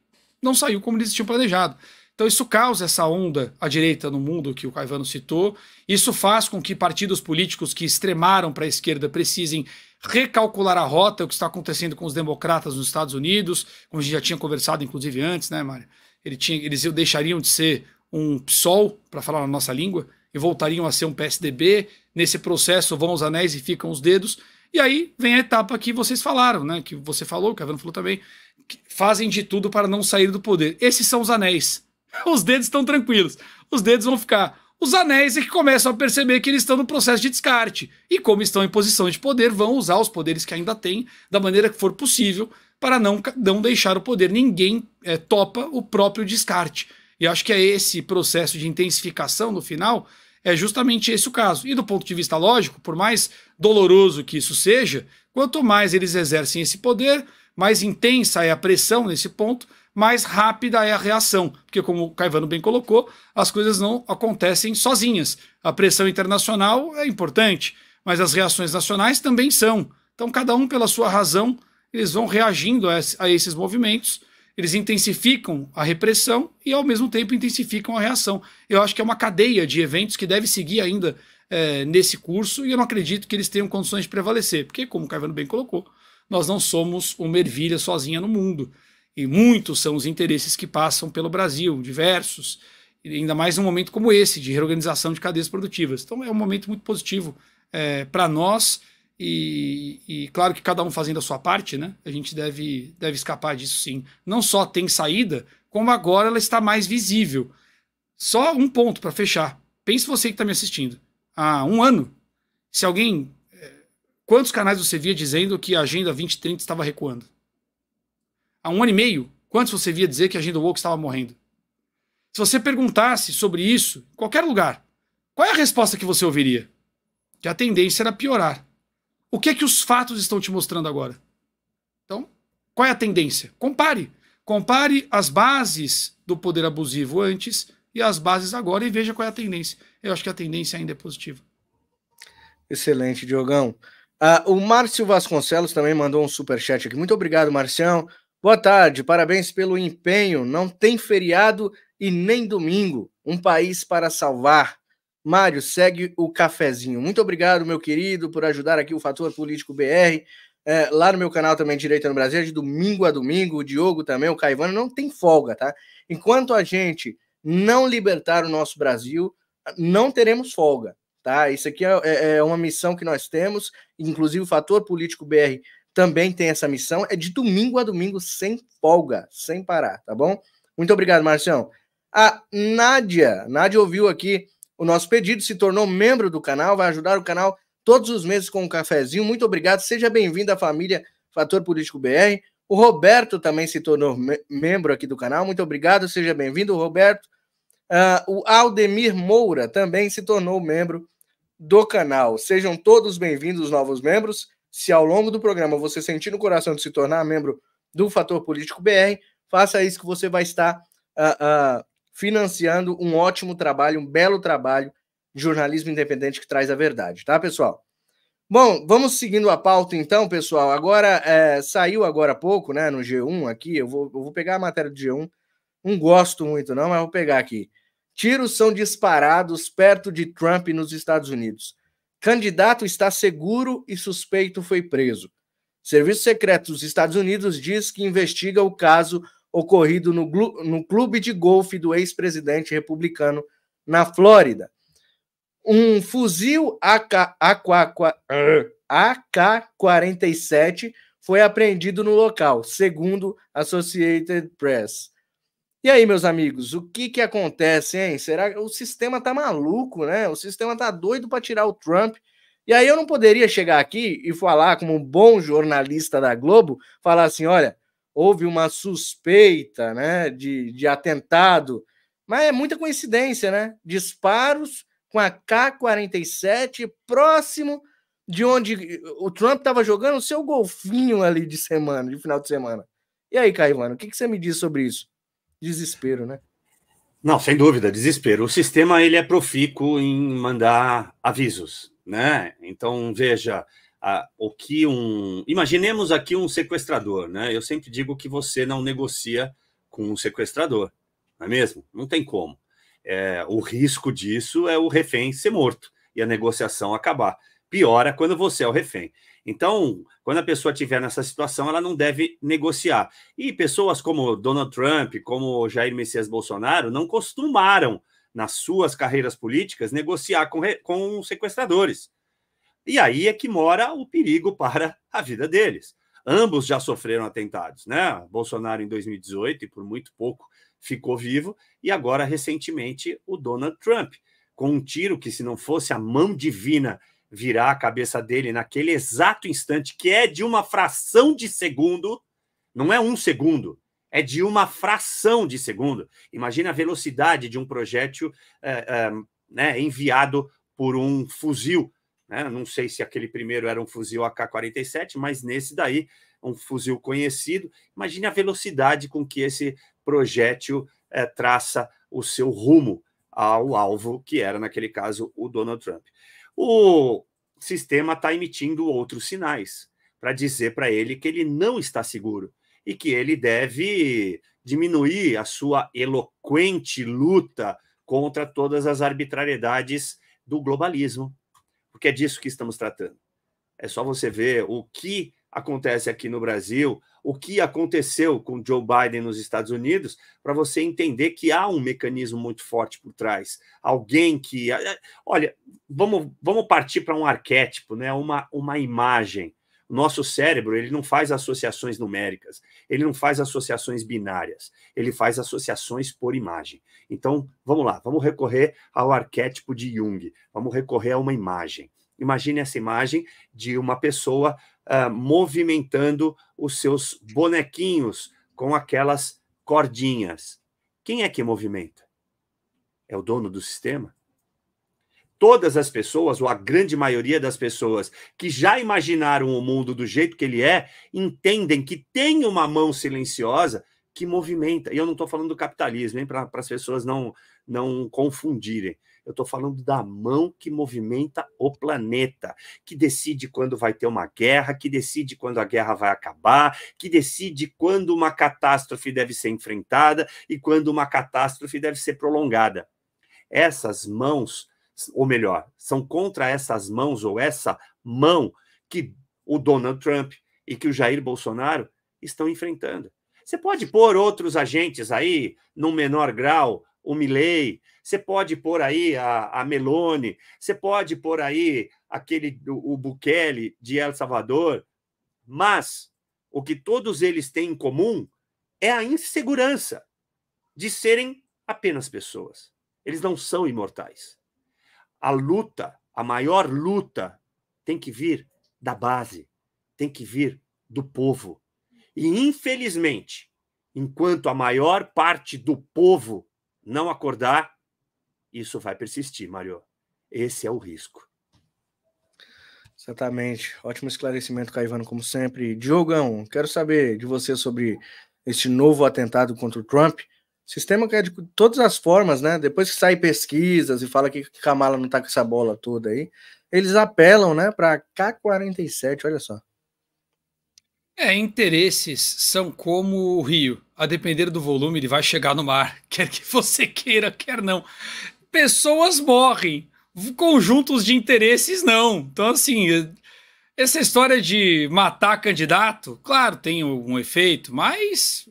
não saiu como eles tinham planejado. Então isso causa essa onda à direita no mundo que o Caivano citou. Isso faz com que partidos políticos que extremaram para a esquerda precisem recalcular a rota, o que está acontecendo com os democratas nos Estados Unidos, como a gente já tinha conversado inclusive antes, né, Mário? Eles deixariam de ser um PSOL, para falar na nossa língua, e voltariam a ser um PSDB. Nesse processo vão os anéis e ficam os dedos. E aí vem a etapa que vocês falaram, né? Que você falou, o Caivano falou também, que fazem de tudo para não sair do poder. Esses são os anéis. Os dedos estão tranquilos, os dedos vão ficar. Os anéis é que começam a perceber que eles estão no processo de descarte. E como estão em posição de poder, vão usar os poderes que ainda têm da maneira que for possível para não deixar o poder. Ninguém topa o próprio descarte. E acho que é esse processo de intensificação no final, é justamente esse o caso. E do ponto de vista lógico, por mais doloroso que isso seja, quanto mais eles exercem esse poder, mais intensa é a pressão nesse ponto, mais rápida é a reação, porque como o Caivano bem colocou, as coisas não acontecem sozinhas. A pressão internacional é importante, mas as reações nacionais também são. Então cada um pela sua razão, eles vão reagindo a esses movimentos, eles intensificam a repressão e ao mesmo tempo intensificam a reação. Eu acho que é uma cadeia de eventos que deve seguir ainda nesse curso, e eu não acredito que eles tenham condições de prevalecer, porque como o Caivano bem colocou, nós não somos uma ervilha sozinha no mundo. E muitos são os interesses que passam pelo Brasil, diversos, ainda mais num momento como esse, de reorganização de cadeias produtivas. Então é um momento muito positivo para nós, e claro que cada um fazendo a sua parte, né? A gente deve escapar disso sim. Não só tem saída, como agora ela está mais visível. Só um ponto para fechar. Pense você que está me assistindo. Há um ano, se alguém... Quantos canais você via dizendo que a Agenda 2030 estava recuando? Há um ano e meio, quantos você via dizer que a agenda woke estava morrendo? Se você perguntasse sobre isso, em qualquer lugar, qual é a resposta que você ouviria? Que a tendência era piorar. O que é que os fatos estão te mostrando agora? Então, qual é a tendência? Compare. Compare as bases do poder abusivo antes e as bases agora e veja qual é a tendência. Eu acho que a tendência ainda é positiva. Excelente, Diogão. O Márcio Vasconcelos também mandou um superchat aqui. Muito obrigado, Marcião. Boa tarde, parabéns pelo empenho. Não tem feriado e nem domingo. Um país para salvar. Mário, segue o cafezinho. Muito obrigado, meu querido, por ajudar aqui o Fator Político BR. Lá no meu canal também, Direita no Brasil, de domingo a domingo. O Diogo também, o Caivano, não tem folga, tá? Enquanto a gente não libertar o nosso Brasil, não teremos folga, tá? Isso aqui é uma missão que nós temos, inclusive o Fator Político BR também tem essa missão, é de domingo a domingo, sem folga, sem parar, tá bom? Muito obrigado, Marcião. A Nádia ouviu aqui o nosso pedido, se tornou membro do canal, vai ajudar o canal todos os meses com um cafezinho. Muito obrigado, seja bem-vindo à família Fator Político BR. O Roberto também se tornou membro aqui do canal, muito obrigado, seja bem-vindo, Roberto. O Aldemir Moura também se tornou membro do canal. Sejam todos bem-vindos, novos membros. Se ao longo do programa você sentir no coração de se tornar membro do Fator Político BR, faça isso que você vai estar financiando um ótimo trabalho, um belo trabalho de jornalismo independente que traz a verdade, tá, pessoal? Bom, vamos seguindo a pauta então, pessoal. Agora, saiu agora há pouco, né, no G1 aqui, eu vou pegar a matéria do G1, não gosto muito não, mas vou pegar aqui. Tiros são disparados perto de Trump nos Estados Unidos. Candidato está seguro e suspeito foi preso. Serviço Secreto dos Estados Unidos diz que investiga o caso ocorrido no clube de golfe do ex-presidente republicano na Flórida. Um fuzil AK-47 foi apreendido no local, segundo Associated Press. E aí, meus amigos, o que acontece, hein? Será que o sistema tá maluco, né? O sistema tá doido para tirar o Trump. E aí eu não poderia chegar aqui e falar, como um bom jornalista da Globo, falar assim, olha, houve uma suspeita, né, de atentado. Mas é muita coincidência, né? Disparos com a AK-47 próximo de onde o Trump estava jogando o seu golfinho ali de final de semana. E aí, Caivano, o que você me diz sobre isso? Desespero, né? Não, sem dúvida, desespero. O sistema ele é profícuo em mandar avisos, né? Então, veja, imaginemos aqui um sequestrador, né? Eu sempre digo que você não negocia com um sequestrador, não é mesmo? Não tem como. O risco disso é o refém ser morto e a negociação acabar. Piora quando você é o refém. Então, quando a pessoa estiver nessa situação, ela não deve negociar. E pessoas como Donald Trump, como Jair Messias Bolsonaro, não costumaram, nas suas carreiras políticas, negociar com sequestradores. E aí é que mora o perigo para a vida deles. Ambos já sofreram atentados, né? Bolsonaro em 2018, e por muito pouco ficou vivo, e agora, recentemente, o Donald Trump, com um tiro que, se não fosse a mão divina virar a cabeça dele naquele exato instante, que é de uma fração de segundo, não é um segundo, é de uma fração de segundo. Imagina a velocidade de um projétil né, enviado por um fuzil. Né? Não sei se aquele primeiro era um fuzil AK-47, mas nesse daí, um fuzil conhecido. Imagine a velocidade com que esse projétil traça o seu rumo ao alvo, que era, naquele caso, o Donald Trump. O sistema está emitindo outros sinais para dizer para ele que ele não está seguro e que ele deve diminuir a sua eloquente luta contra todas as arbitrariedades do globalismo, porque é disso que estamos tratando. É só você ver o que acontece aqui no Brasil, o que aconteceu com Joe Biden nos Estados Unidos, para você entender que há um mecanismo muito forte por trás. Alguém que... Olha, vamos partir para um arquétipo, né? Uma imagem. O nosso cérebro, ele não faz associações numéricas, ele não faz associações binárias, ele faz associações por imagem. Então, vamos lá, vamos recorrer ao arquétipo de Jung, vamos recorrer a uma imagem. Imagine essa imagem de uma pessoa movimentando os seus bonequinhos com aquelas cordinhas. Quem é que movimenta? É o dono do sistema? Todas as pessoas, ou a grande maioria das pessoas que já imaginaram o mundo do jeito que ele é, entendem que tem uma mão silenciosa que movimenta. E eu não estou falando do capitalismo, para as pessoas não confundirem. Eu Eu estou falando da mão que movimenta o planeta, que decide quando vai ter uma guerra, que decide quando a guerra vai acabar, que decide quando uma catástrofe deve ser enfrentada e quando uma catástrofe deve ser prolongada. Essas mãos, ou melhor, são contra essas mãos, ou essa mão que o Donald Trump e que o Jair Bolsonaro estão enfrentando. Você pode pôr outros agentes aí, num menor grau, o Milei, você pode pôr aí a Meloni, você pode pôr aí o Bukele de El Salvador, mas o que todos eles têm em comum é a insegurança de serem apenas pessoas. Eles não são imortais. A luta, a maior luta, tem que vir da base, tem que vir do povo. E, infelizmente, enquanto a maior parte do povo não acordar, isso vai persistir, Mário. Esse é o risco. Exatamente. Ótimo esclarecimento, Caivano, como sempre. Diogão, quero saber de você sobre este novo atentado contra o Trump. Sistema que é de todas as formas, né? Depois que sai pesquisas e fala que Kamala não tá com essa bola toda aí, eles apelam, né, para K-47, olha só. Interesses são como o rio. A depender do volume, ele vai chegar no mar. Quer que você queira, quer não. Pessoas morrem. Conjuntos de interesses, não. Então, assim, essa história de matar candidato, claro, tem um efeito, mas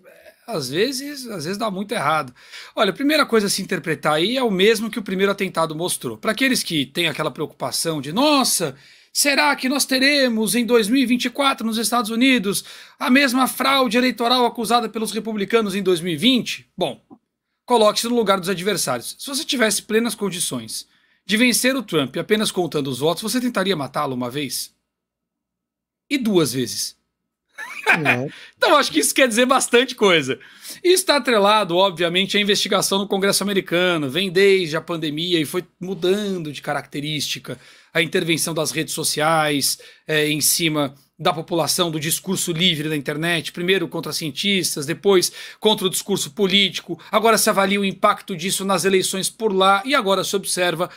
às vezes dá muito errado. Olha, a primeira coisa a se interpretar aí é o mesmo que o primeiro atentado mostrou. Para aqueles que têm aquela preocupação de, nossa, será que nós teremos em 2024 nos Estados Unidos a mesma fraude eleitoral acusada pelos republicanos em 2020? Bom, coloque-se no lugar dos adversários. Se você tivesse plenas condições de vencer o Trump apenas contando os votos, você tentaria matá-lo uma vez? E 2 vezes? Então acho que isso quer dizer bastante coisa. Isso está atrelado, obviamente, à investigação no Congresso americano. Vem desde a pandemia e foi mudando de característica. A intervenção das redes sociais em cima da população, do discurso livre da internet, primeiro contra cientistas, depois contra o discurso político. Agora se avalia o impacto disso nas eleições por lá e agora se observa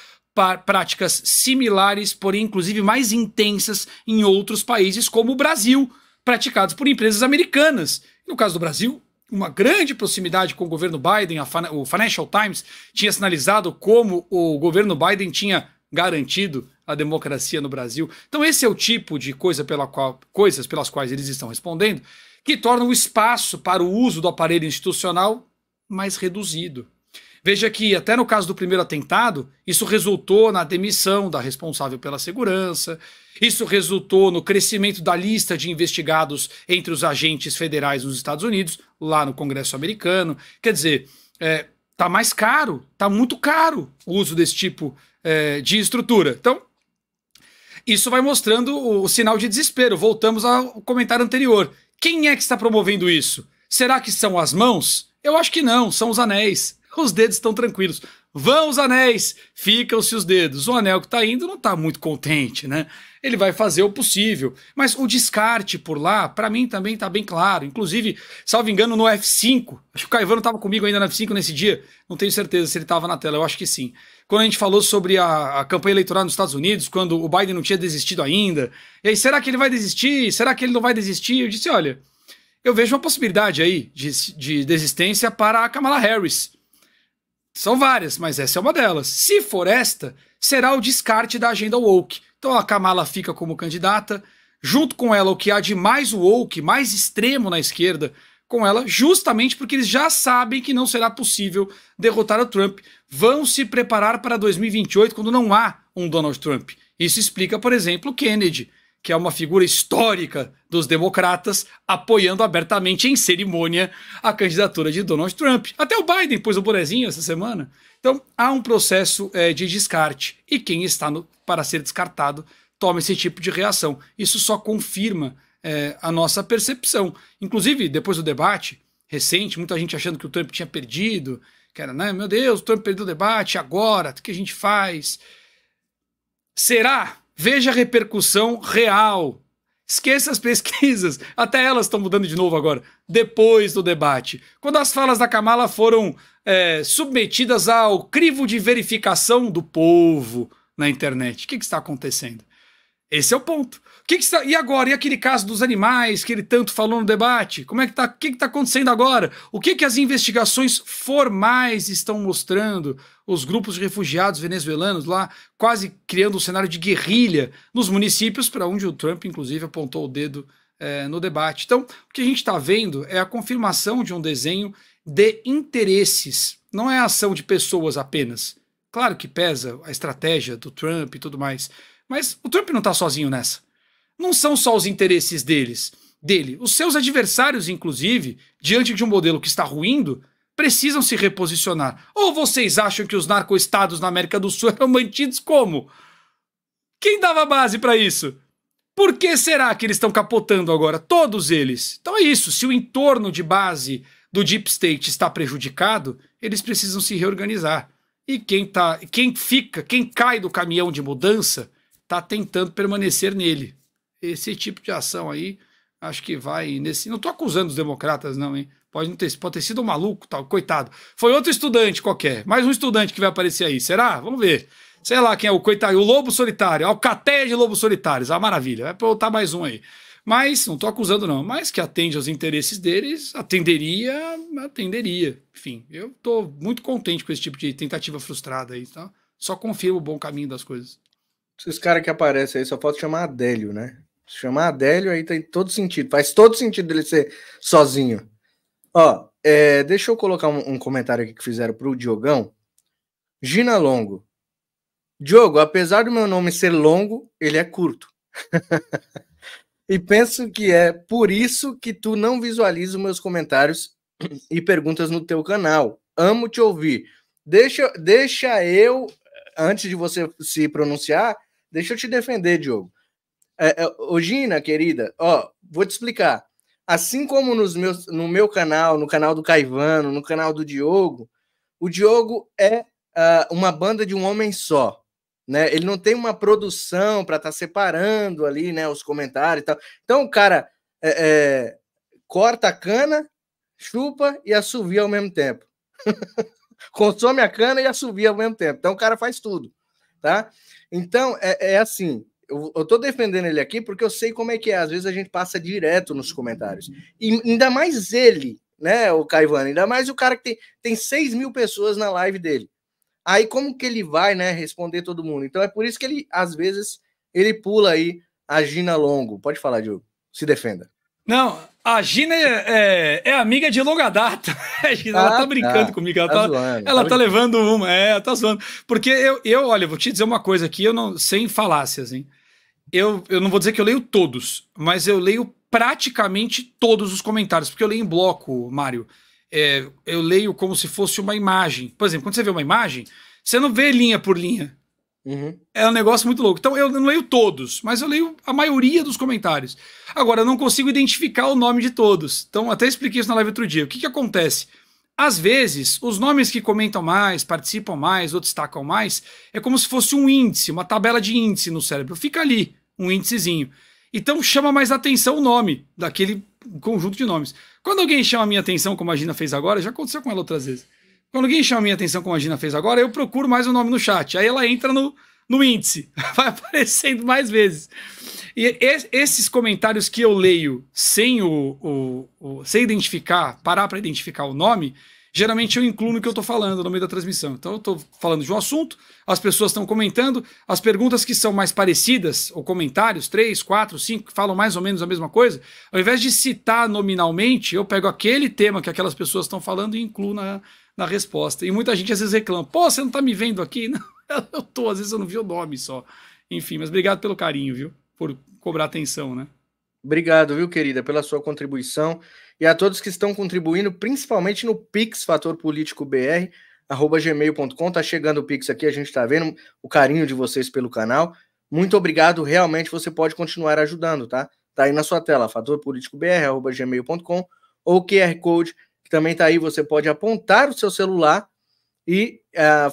práticas similares, porém inclusive mais intensas em outros países como o Brasil, praticados por empresas americanas. No caso do Brasil, uma grande proximidade com o governo Biden. O Financial Times tinha sinalizado como o governo Biden tinha garantido a democracia no Brasil. Então esse é o tipo de coisas pelas quais eles estão respondendo, que torna o espaço para o uso do aparelho institucional mais reduzido. Veja que, até no caso do primeiro atentado, isso resultou na demissão da responsável pela segurança, isso resultou no crescimento da lista de investigados entre os agentes federais nos Estados Unidos, lá no Congresso americano. Quer dizer, tá mais caro, tá muito caro o uso desse tipo de estrutura. Então, isso vai mostrando o sinal de desespero. Voltamos ao comentário anterior. Quem é que está promovendo isso? Será que são as mãos? Eu acho que não, são os anéis. Os dedos estão tranquilos. Vão os anéis, ficam-se os dedos. O anel que está indo não está muito contente, né? Ele vai fazer o possível. Mas o descarte por lá, para mim também está bem claro. Inclusive, salvo engano, no F5. Acho que o Caivano estava comigo ainda no F5 nesse dia. Não tenho certeza se ele estava na tela, eu acho que sim. Quando a gente falou sobre a campanha eleitoral nos Estados Unidos, quando o Biden não tinha desistido ainda. E aí, será que ele vai desistir? Será que ele não vai desistir? Eu disse, olha, eu vejo uma possibilidade aí de desistência para a Kamala Harris. São várias, mas essa é uma delas. Se for esta, será o descarte da agenda woke. Então a Kamala fica como candidata, junto com ela o que há de mais woke, mais extremo na esquerda, com ela, justamente porque eles já sabem que não será possível derrotar o Trump. Vão se preparar para 2028 quando não há um Donald Trump. Isso explica, por exemplo, Kennedy, que é uma figura histórica dos democratas, apoiando abertamente em cerimônia a candidatura de Donald Trump. Até o Biden pôs o bonezinho essa semana. Então, há um processo de descarte. E quem está para ser descartado toma esse tipo de reação. Isso só confirma a nossa percepção. Inclusive, depois do debate recente, muita gente achando que o Trump tinha perdido, que era, né, meu Deus, o Trump perdeu o debate, agora, o que a gente faz? Será? Veja a repercussão real. Esqueça as pesquisas, até elas estão mudando de novo agora, depois do debate. Quando as falas da Kamala foram submetidas ao crivo de verificação do povo na internet. O que está acontecendo? Esse é o ponto. E agora? E aquele caso dos animais que ele tanto falou no debate? Como é que tá? O que está acontecendo agora? O que as investigações formais estão mostrando? Os grupos de refugiados venezuelanos lá quase criando um cenário de guerrilha nos municípios para onde o Trump, inclusive, apontou o dedo no debate. Então, o que a gente está vendo é a confirmação de um desenho de interesses. Não é a ação de pessoas apenas. Claro que pesa a estratégia do Trump e tudo mais. Mas o Trump não está sozinho nessa. Não são só os interesses dele. Os seus adversários, inclusive, diante de um modelo que está ruindo, precisam se reposicionar. Ou vocês acham que os narcoestados na América do Sul eram mantidos como? Quem dava base para isso? Por que será que eles estão capotando agora? Todos eles. Então é isso. Se o entorno de base do Deep State está prejudicado, eles precisam se reorganizar. E quem cai do caminhão de mudança está tentando permanecer nele. Esse tipo de ação aí, acho que vai nesse... Não estou acusando os democratas, não, hein? Pode ter sido um maluco, tal, coitado. Foi outro estudante qualquer, mais um estudante que vai aparecer aí. Será? Vamos ver. Sei lá quem é o coitado, o lobo solitário, a alcateia de lobos solitários. Ah, maravilha, vai botar mais um aí. Mas, não estou acusando não, mas que atende aos interesses deles, atenderia. Enfim, eu estou muito contente com esse tipo de tentativa frustrada aí, tá? Só confirma o bom caminho das coisas. Esses caras que aparecem aí, só pode chamar Adélio, né? Se chamar Adélio aí tem todo sentido, faz todo sentido ele ser sozinho. Ó, deixa eu colocar um comentário aqui que fizeram pro Diogão. Gina Longo. Diogo, apesar do meu nome ser longo, ele é curto. E penso que é por isso que tu não visualiza os meus comentários e perguntas no teu canal. Amo te ouvir. Deixa eu, antes de você se pronunciar, deixa eu te defender, Diogo. Ô Gina, querida, ó, vou te explicar. Assim como no meu canal, no canal do Caivano, no canal do Diogo, o Diogo é uma banda de um homem só. Né? Ele não tem uma produção para estar separando ali, né, os comentários e tal. Então o cara corta a cana, chupa e assovia ao mesmo tempo. Consome a cana e assovia ao mesmo tempo. Então o cara faz tudo, tá? Então é assim, eu tô defendendo ele aqui porque eu sei como é que é. Às vezes a gente passa direto nos comentários. E ainda mais ele, né, o Caivano, ainda mais o cara que tem 6 mil pessoas na live dele. Aí como que ele vai, né, responder todo mundo? Então é por isso que ele, às vezes, ele pula aí a Gina Longo. Pode falar, Diogo. Se defenda. Não, a Gina é amiga de longa data. A Gina, ela tá brincando comigo. Ela tá levando uma. Tá zoando. Porque olha, vou te dizer uma coisa aqui, sem falácias, hein? Eu não vou dizer que eu leio todos, mas eu leio praticamente todos os comentários, porque eu leio em bloco, Mário. Eu leio como se fosse uma imagem. Por exemplo, quando você vê uma imagem, você não vê linha por linha. Uhum. É um negócio muito louco. Então eu não leio todos, mas eu leio a maioria dos comentários. Agora, eu não consigo identificar o nome de todos. Então, até expliquei isso na live outro dia. O que acontece? Às vezes, os nomes que comentam mais, participam mais ou destacam mais, é como se fosse um índice, uma tabela de índice no cérebro. Fica ali, um índicezinho. Então chama mais atenção o nome daquele conjunto de nomes. Quando alguém chama a minha atenção, como a Gina fez agora, já aconteceu com ela outras vezes. Quando alguém chama a minha atenção, como a Gina fez agora, eu procuro mais o nome no chat. Aí ela entra no índice. Vai aparecendo mais vezes. E esses comentários que eu leio sem sem identificar, parar para identificar o nome, geralmente eu incluo no que eu estou falando no meio da transmissão. Então eu estou falando de um assunto, as pessoas estão comentando, as perguntas que são mais parecidas, ou comentários, 3, 4, 5, que falam mais ou menos a mesma coisa, ao invés de citar nominalmente, eu pego aquele tema que aquelas pessoas estão falando e incluo na resposta. E muita gente às vezes reclama, pô, você não está me vendo aqui? Não, eu tô, às vezes eu não vi o nome só. Enfim, mas obrigado pelo carinho, viu? Por cobrar atenção, né? Obrigado, viu, querida, pela sua contribuição. E a todos que estão contribuindo, principalmente no Pix Fator Político BR, @gmail.com. Tá chegando o Pix aqui, a gente tá vendo o carinho de vocês pelo canal. Muito obrigado, realmente você pode continuar ajudando, tá? Tá aí na sua tela, fatorpoliticobr@gmail.com, ou o QR Code, que também tá aí, você pode apontar o seu celular e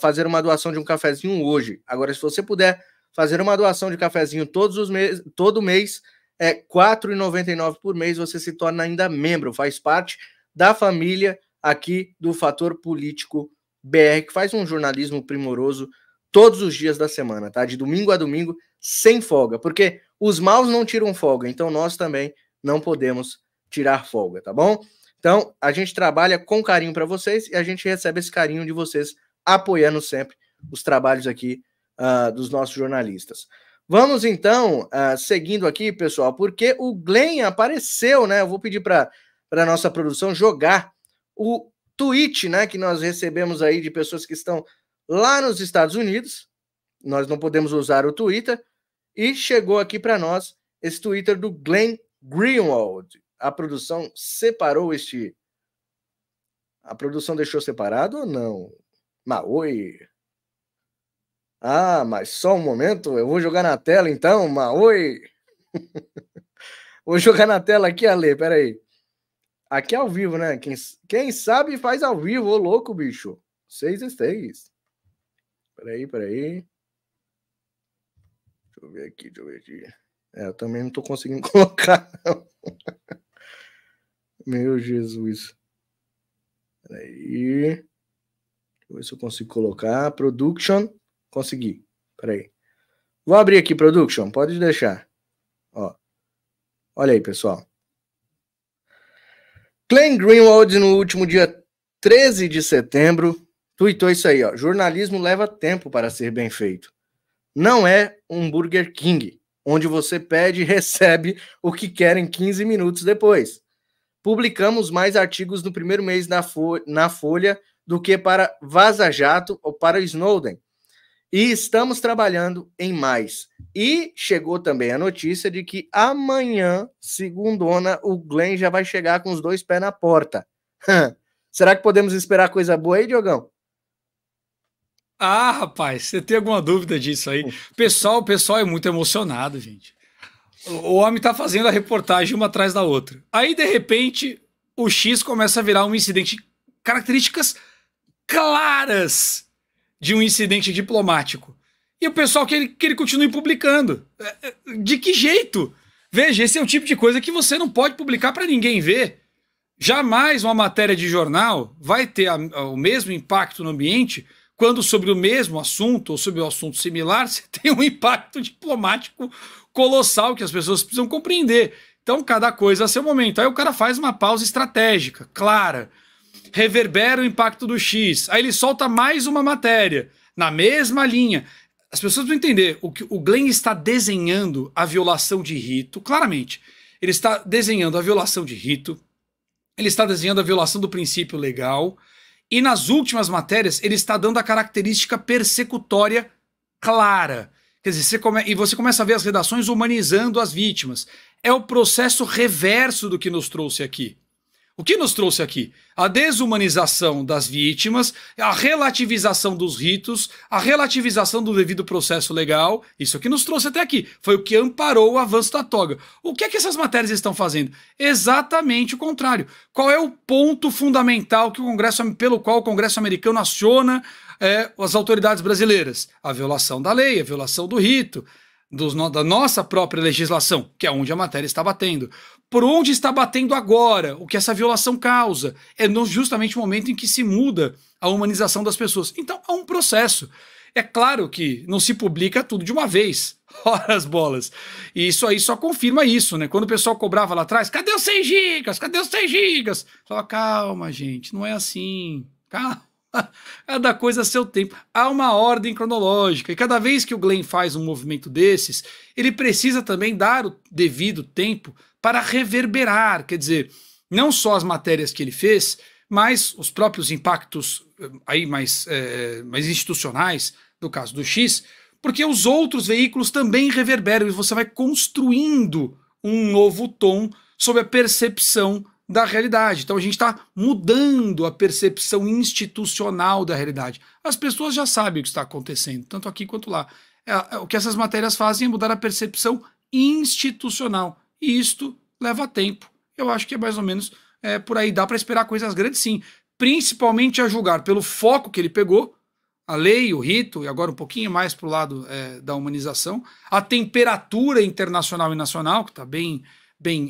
fazer uma doação de um cafezinho hoje. Agora, se você puder fazer uma doação de cafezinho todo mês, é R$ 4,99 por mês, você se torna ainda membro, faz parte da família aqui do Fator Político BR, que faz um jornalismo primoroso todos os dias da semana, tá? De domingo a domingo, sem folga, porque os maus não tiram folga, então nós também não podemos tirar folga, tá bom? Então, a gente trabalha com carinho para vocês e a gente recebe esse carinho de vocês apoiando sempre os trabalhos aqui dos nossos jornalistas. Vamos, então, seguindo aqui, pessoal, porque o Glenn apareceu, né? Eu vou pedir para a nossa produção jogar o tweet, né, que nós recebemos aí de pessoas que estão lá nos Estados Unidos. Nós não podemos usar o Twitter. E chegou aqui para nós esse Twitter do Glenn Greenwald. A produção separou este... A produção deixou separado ou não? Maoi. Ah, mas só um momento. Eu vou jogar na tela, então. Maoi. Vou jogar na tela aqui, Ale. Peraí. Aqui é ao vivo, né? Quem sabe faz ao vivo. Ô, louco, bicho. 6. Peraí. Deixa eu ver aqui. Eu também não tô conseguindo colocar, não. Meu Jesus. Peraí. Deixa eu ver se eu consigo colocar. Production. Consegui. Peraí. Vou abrir aqui, Production. Pode deixar. Ó. Olha aí, pessoal. Glenn Greenwald, no último dia 13 de setembro, tweetou isso aí, ó. Jornalismo leva tempo para ser bem feito. Não é um Burger King, onde você pede e recebe o que quer em 15 minutos depois. Publicamos mais artigos no primeiro mês na Folha do que para Vaza Jato ou para Snowden. E estamos trabalhando em mais. E chegou também a notícia de que amanhã, segundona, o Glenn já vai chegar com os 2 pés na porta. Será que podemos esperar coisa boa aí, Diogão? Ah, rapaz, você tem alguma dúvida disso aí? O pessoal é muito emocionado, gente. O homem tá fazendo a reportagem uma atrás da outra. Aí, de repente, o X começa a virar um incidente. Características claras de um incidente diplomático. E o pessoal quer que ele continue publicando. De que jeito? Veja, esse é o tipo de coisa que você não pode publicar para ninguém ver. Jamais uma matéria de jornal vai ter o mesmo impacto no ambiente quando sobre o mesmo assunto ou sobre um assunto similar você tem um impacto diplomático colossal que as pessoas precisam compreender. Então, cada coisa a seu momento. Aí o cara faz uma pausa estratégica, clara. Reverbera o impacto do X, aí ele solta mais uma matéria, na mesma linha. As pessoas vão entender, o Glenn está desenhando a violação de rito, claramente. Ele está desenhando a violação de rito, ele está desenhando a violação do princípio legal, e nas últimas matérias ele está dando a característica persecutória clara. Quer dizer, você começa a ver as redações humanizando as vítimas. É o processo reverso do que nos trouxe aqui. O que nos trouxe aqui? A desumanização das vítimas, a relativização dos ritos, a relativização do devido processo legal. Isso que nos trouxe até aqui. Foi o que amparou o avanço da toga. O que é que essas matérias estão fazendo? Exatamente o contrário. Qual é o ponto fundamental pelo qual o Congresso americano aciona as autoridades brasileiras? A violação da lei, a violação do rito, da nossa própria legislação, que é onde a matéria está batendo. Por onde está batendo agora? O que essa violação causa? É justamente o momento em que se muda a humanização das pessoas. Então, há um processo. É claro que não se publica tudo de uma vez. Ora as bolas. E isso aí só confirma isso, né? Quando o pessoal cobrava lá atrás, cadê os 100 gigas? Cadê os 100 gigas? Fala, calma, gente, não é assim. Calma. Cada coisa a seu tempo. Há uma ordem cronológica. E cada vez que o Glenn faz um movimento desses, ele precisa também dar o devido tempo para reverberar, quer dizer, não só as matérias que ele fez, mas os próprios impactos aí mais institucionais, no caso do X, porque os outros veículos também reverberam e você vai construindo um novo tom sobre a percepção da realidade. Então a gente está mudando a percepção institucional da realidade. As pessoas já sabem o que está acontecendo, tanto aqui quanto lá. O que essas matérias fazem é mudar a percepção institucional. E isto leva tempo. Eu acho que é mais ou menos por aí. Dá para esperar coisas grandes, sim. Principalmente a julgar pelo foco que ele pegou, a lei, o rito, e agora um pouquinho mais para o lado da humanização, a temperatura internacional e nacional, que está bem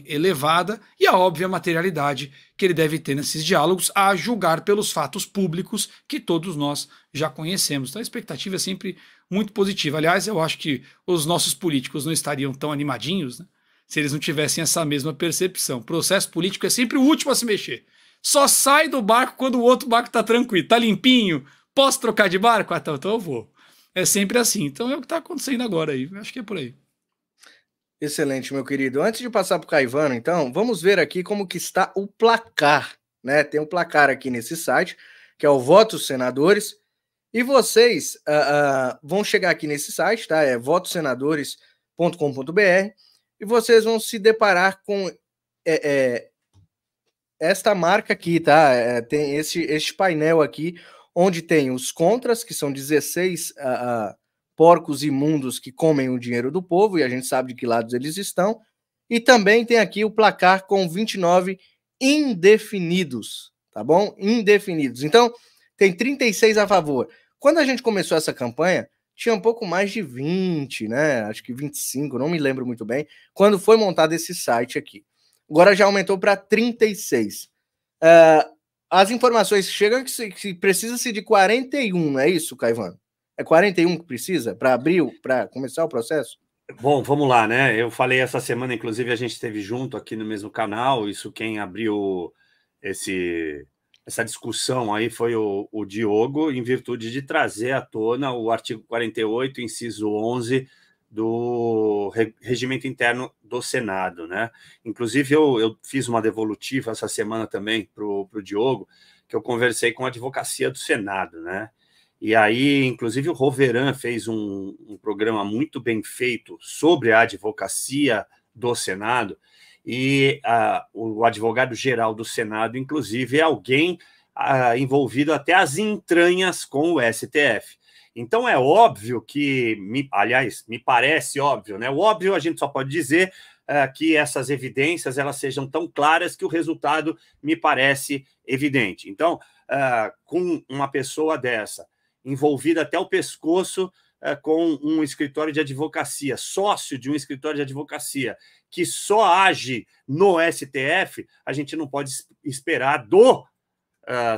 elevada, e a óbvia materialidade que ele deve ter nesses diálogos, a julgar pelos fatos públicos que todos nós já conhecemos. Então a expectativa é sempre muito positiva. Aliás, eu acho que os nossos políticos não estariam tão animadinhos, né, se eles não tivessem essa mesma percepção. O processo político é sempre o último a se mexer. Só sai do barco quando o outro barco está tranquilo. Está limpinho? Posso trocar de barco? Ah, então eu vou. É sempre assim. Então é o que está acontecendo agora aí. Acho que é por aí. Excelente, meu querido. Antes de passar para o Caivano, então, vamos ver aqui como que está o placar, né? Tem um placar aqui nesse site, que é o Votos Senadores, e vocês vão chegar aqui nesse site, tá? É votosenadores.com.br, e vocês vão se deparar com esta marca aqui, tá? Tem este painel aqui, onde tem os contras, que são 16 porcos imundos que comem o dinheiro do povo, e a gente sabe de que lados eles estão, e também tem aqui o placar com 29 indefinidos, tá bom? Indefinidos. Então, tem 36 a favor. Quando a gente começou essa campanha, tinha um pouco mais de 20, né? Acho que 25, não me lembro muito bem, quando foi montado esse site aqui. Agora já aumentou para 36. As informações chegam que precisa-se de 41, não é isso, Caivano? É 41 que precisa para começar o processo? Bom, vamos lá, né? Eu falei essa semana, inclusive a gente esteve junto aqui no mesmo canal, isso quem abriu essa discussão aí foi o Diogo, em virtude de trazer à tona o artigo 48, inciso 11 do regimento interno do Senado, né? Inclusive eu fiz uma devolutiva essa semana também para o Diogo, que eu conversei com a advocacia do Senado, né? E aí, inclusive, o Roveran fez um programa muito bem feito sobre a advocacia do Senado, e o advogado-geral do Senado, inclusive, é alguém envolvido até as entranhas com o STF. Então, é óbvio que, aliás, me parece óbvio, né? O óbvio a gente só pode dizer que essas evidências elas sejam tão claras que o resultado me parece evidente. Então, com uma pessoa dessa, envolvida até o pescoço com um escritório de advocacia, sócio de um escritório de advocacia, que só age no STF, a gente não pode esperar do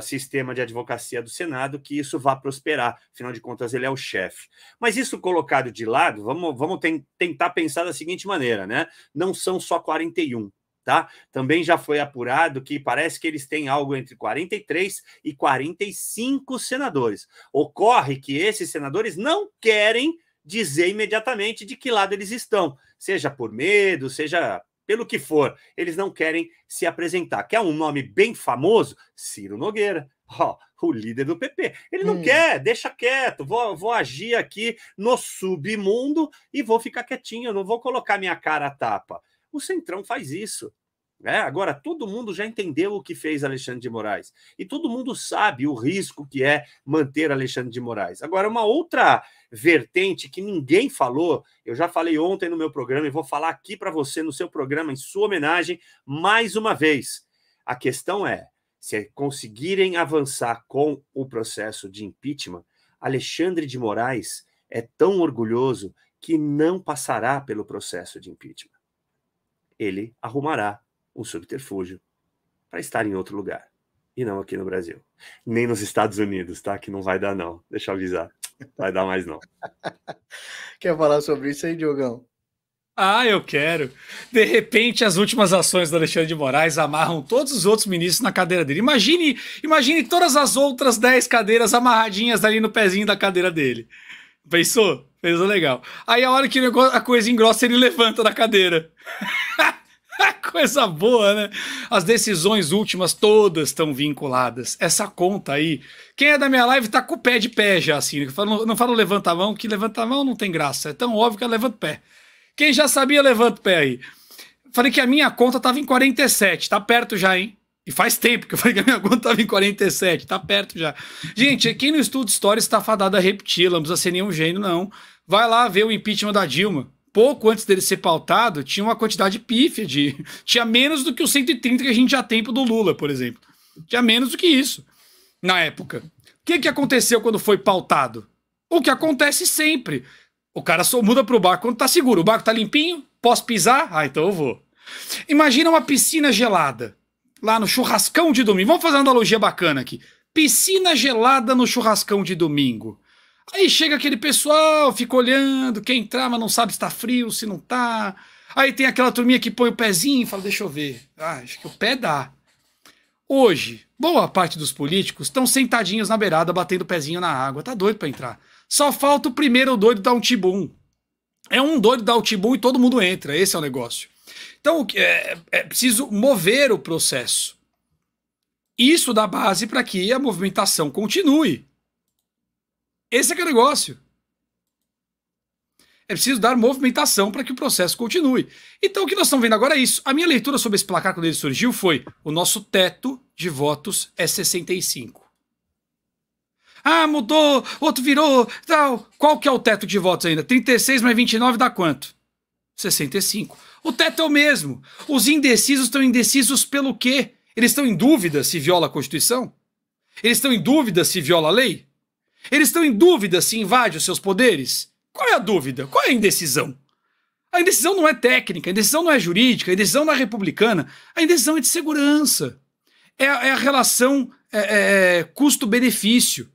sistema de advocacia do Senado que isso vá prosperar, afinal de contas ele é o chefe. Mas isso colocado de lado, vamos tentar pensar da seguinte maneira, né? Não são só 41. Tá? Também já foi apurado que parece que eles têm algo entre 43 e 45 senadores. Ocorre que esses senadores não querem dizer imediatamente de que lado eles estão, seja por medo, seja pelo que for. Eles não querem se apresentar. Quer um nome bem famoso? Ciro Nogueira, o líder do PP. Ele não quer, deixa quieto, vou agir aqui no submundo e vou ficar quietinho, eu não vou colocar minha cara à tapa. O Centrão faz isso. Agora, todo mundo já entendeu o que fez Alexandre de Moraes. E todo mundo sabe o risco que é manter Alexandre de Moraes. Agora, uma outra vertente que ninguém falou, eu já falei ontem no meu programa e vou falar aqui para você no seu programa, em sua homenagem, mais uma vez. A questão é, se conseguirem avançar com o processo de impeachment, Alexandre de Moraes é tão orgulhoso que não passará pelo processo de impeachment. Ele arrumará um subterfúgio para estar em outro lugar, e não aqui no Brasil. Nem nos Estados Unidos, tá? Que não vai dar, não. Deixa eu avisar. Vai dar mais, não. Quer falar sobre isso aí, Diogão? Eu quero. De repente, as últimas ações do Alexandre de Moraes amarram todos os outros ministros na cadeira dele. Imagine todas as outras 10 cadeiras amarradinhas ali no pezinho da cadeira dele. Pensou? Pensou legal. Aí a hora que a coisa engrossa, ele levanta da cadeira. Coisa boa, né? As decisões últimas todas estão vinculadas. Essa conta aí, quem é da minha live tá com o pé de pé já, assim. Não falo levanta a mão, que levanta a mão não tem graça. É tão óbvio que levanta o pé. Quem já sabia, levanta o pé aí. Falei que a minha conta tava em 47, tá perto já, hein? E faz tempo que eu falei que a minha conta tava em 47, tá perto já. Gente, quem não estuda história está fadado a repetir, não precisa ser nenhum gênio, não. Vai lá ver o impeachment da Dilma. Pouco antes dele ser pautado, tinha uma quantidade pífia tinha menos do que os 130 que a gente já tem pro do Lula, por exemplo. Tinha menos do que isso, na época. que aconteceu quando foi pautado? O que acontece sempre. O cara só muda pro barco quando tá seguro. O barco tá limpinho, posso pisar? Ah, então eu vou. Imagina uma piscina gelada, lá no churrascão de domingo. Vamos fazer uma analogia bacana aqui. Piscina gelada no churrascão de domingo. Aí chega aquele pessoal, fica olhando, quer entrar, mas não sabe se tá frio, se não tá. Aí tem aquela turminha que põe o pezinho e fala, deixa eu ver. Ah, acho que o pé dá. Hoje, boa parte dos políticos estão sentadinhos na beirada, batendo o pezinho na água. Tá doido pra entrar. Só falta o primeiro doido dar um tibum. É um doido dar o tibum e todo mundo entra. Esse é o negócio. Então, é preciso mover o processo. Isso dá base para que a movimentação continue. Esse é que é o negócio. É preciso dar movimentação para que o processo continue. Então, o que nós estamos vendo agora é isso. A minha leitura sobre esse placar, quando ele surgiu, foi: o nosso teto de votos é 65. Ah, mudou, outro virou, tal. Qual que é o teto de votos ainda? 36 mais 29 dá quanto? 65. O teto é o mesmo. Os indecisos estão indecisos pelo quê? Eles estão em dúvida se viola a Constituição? Eles estão em dúvida se viola a lei? Eles estão em dúvida se invade os seus poderes? Qual é a dúvida? Qual é a indecisão? A indecisão não é técnica, a indecisão não é jurídica, a indecisão não é republicana, a indecisão é de segurança. É a relação custo-benefício.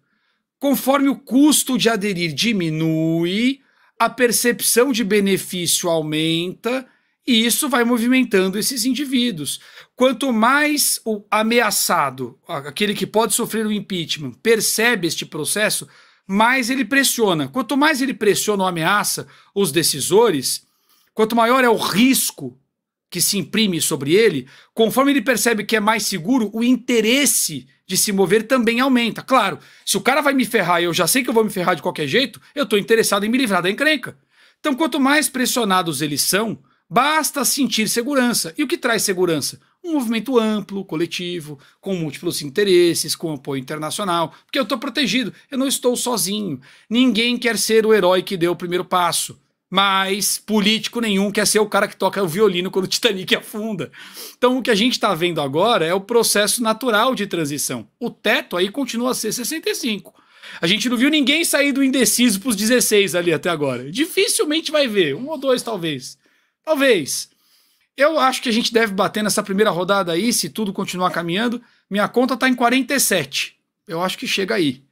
Conforme o custo de aderir diminui, a percepção de benefício aumenta e isso vai movimentando esses indivíduos. Quanto mais o ameaçado, aquele que pode sofrer o impeachment, percebe este processo, mais ele pressiona. Quanto mais ele pressiona ou ameaça os decisores, quanto maior é o risco que se imprime sobre ele, conforme ele percebe que é mais seguro, o interesse de se mover também aumenta. Claro, se o cara vai me ferrar e eu já sei que eu vou me ferrar de qualquer jeito, eu estou interessado em me livrar da encrenca. Então, quanto mais pressionados eles são, basta sentir segurança. E o que traz segurança? Um movimento amplo, coletivo, com múltiplos interesses, com apoio internacional, porque eu estou protegido, eu não estou sozinho. Ninguém quer ser o herói que deu o primeiro passo, mas político nenhum quer ser o cara que toca o violino quando o Titanic afunda. Então o que a gente está vendo agora é o processo natural de transição. O teto aí continua a ser 65. A gente não viu ninguém sair do indeciso para os 16 ali até agora. Dificilmente vai ver, 1 ou 2 talvez. Talvez. Eu acho que a gente deve bater nessa primeira rodada aí, se tudo continuar caminhando. Minha conta está em 47. Eu acho que chega aí.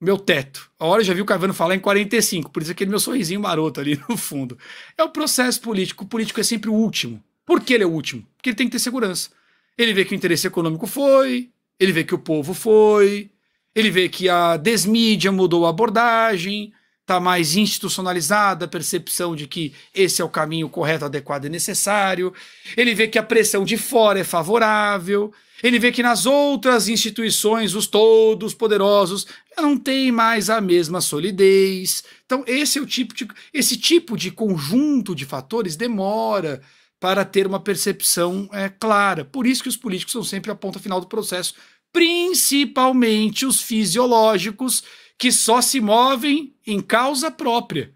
Meu teto. A hora eu já vi o Caivano falar em 45, por isso aquele meu sorrisinho maroto ali no fundo. É o processo político. O político é sempre o último. Por que ele é o último? Porque ele tem que ter segurança. Ele vê que o interesse econômico foi, ele vê que o povo foi, ele vê que a desmídia mudou a abordagem, está mais institucionalizada a percepção de que esse é o caminho correto, adequado e necessário. Ele vê que a pressão de fora é favorável. Ele vê que nas outras instituições, os todos poderosos, não tem mais a mesma solidez. Então esse tipo de conjunto de fatores demora para ter uma percepção clara. Por isso que os políticos são sempre a ponta final do processo, principalmente os fisiológicos, que só se movem em causa própria.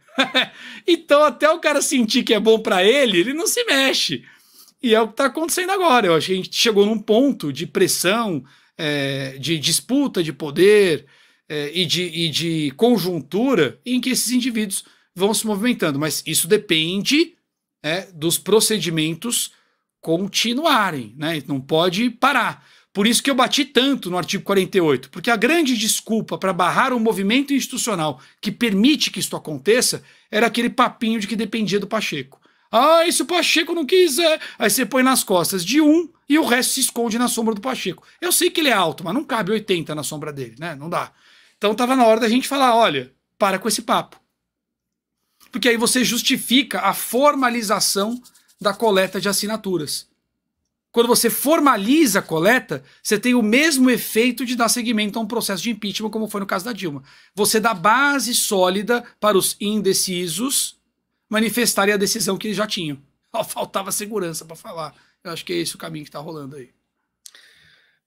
Então até o cara sentir que é bom para ele não se mexe. E é o que está acontecendo agora. Eu acho que a gente chegou num ponto de pressão, de disputa de poder e de conjuntura em que esses indivíduos vão se movimentando. Mas isso depende dos procedimentos continuarem, né? Não pode parar. Por isso que eu bati tanto no artigo 48, porque a grande desculpa para barrar o movimento institucional que permite que isso aconteça era aquele papinho de que dependia do Pacheco. Ah, e se o Pacheco não quiser? Aí você põe nas costas de um e o resto se esconde na sombra do Pacheco. Eu sei que ele é alto, mas não cabe 80 na sombra dele, né? Não dá. Então tava na hora da gente falar, olha, para com esse papo. Porque aí você justifica a formalização da coleta de assinaturas. Quando você formaliza a coleta, você tem o mesmo efeito de dar seguimento a um processo de impeachment, como foi no caso da Dilma. Você dá base sólida para os indecisos manifestarem a decisão que eles já tinham. Faltava segurança para falar. Eu acho que é esse o caminho que está rolando aí.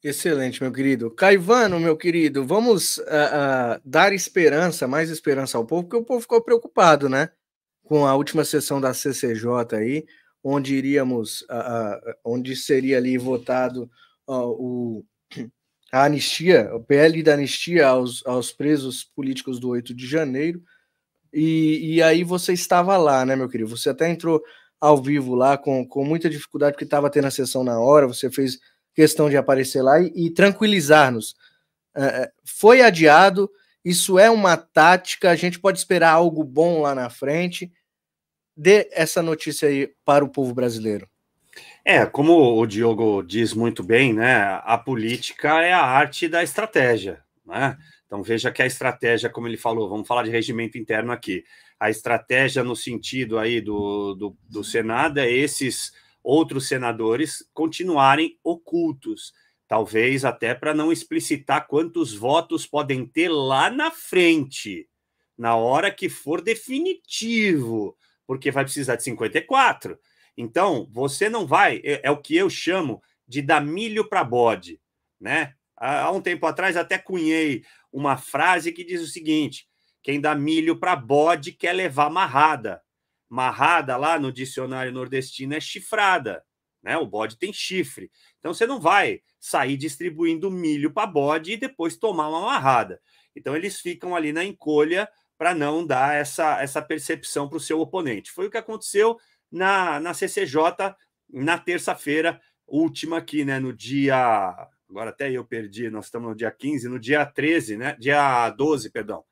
Excelente, meu querido. Caivano, meu querido, vamos dar esperança, mais esperança ao povo, porque o povo ficou preocupado, né? Com a última sessão da CCJ aí, onde seria ali votado a anistia, o PL da anistia aos presos políticos do 8 de janeiro, e aí você estava lá, né, meu querido? Você até entrou ao vivo lá com muita dificuldade, porque estava tendo a sessão na hora, você fez questão de aparecer lá e tranquilizar-nos. Foi adiado, isso é uma tática, a gente pode esperar algo bom lá na frente. Dê essa notícia aí para o povo brasileiro. Como o Diogo diz muito bem, né? A política é a arte da estratégia, né? Então veja que a estratégia, como ele falou, vamos falar de regimento interno aqui. A estratégia no sentido aí do Senado é esses outros senadores continuarem ocultos, talvez até para não explicitar quantos votos podem ter lá na frente, na hora que for definitivo, porque vai precisar de 54. Então, você não vai... É o que eu chamo de dar milho para bode, né? Há um tempo atrás até cunhei uma frase que diz o seguinte: quem dá milho para bode quer levar marrada. Marrada, lá no dicionário nordestino, é chifrada, né? O bode tem chifre. Então, você não vai sair distribuindo milho para bode e depois tomar uma marrada. Então, eles ficam ali na encolha para não dar essa percepção para o seu oponente. Foi o que aconteceu na CCJ, na terça-feira, última aqui, né? No dia... Agora até eu perdi, nós estamos no dia 15, no dia 13, né? Dia 12, perdão.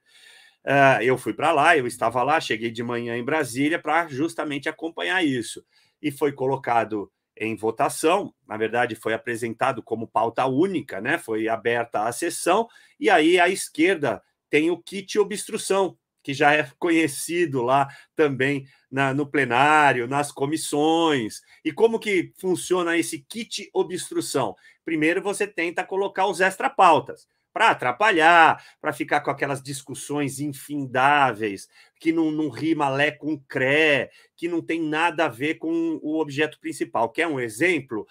Eu fui para lá, eu estava lá, cheguei de manhã em Brasília para justamente acompanhar isso. E foi colocado em votação, na verdade foi apresentado como pauta única, né? Foi aberta a sessão, e aí a esquerda tem o kit obstrução, que já é conhecido lá também no plenário, nas comissões. E como que funciona esse kit obstrução? Primeiro você tenta colocar os extra-pautas, para atrapalhar, para ficar com aquelas discussões infindáveis, que não rima lé com cré, que não tem nada a ver com o objeto principal. Quer um exemplo?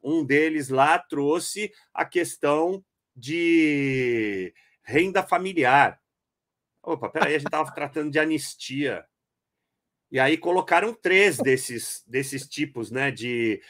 Um deles lá trouxe a questão de renda familiar. Opa, peraí, a gente estava tratando de anistia. E aí colocaram 3 desses tipos, né, de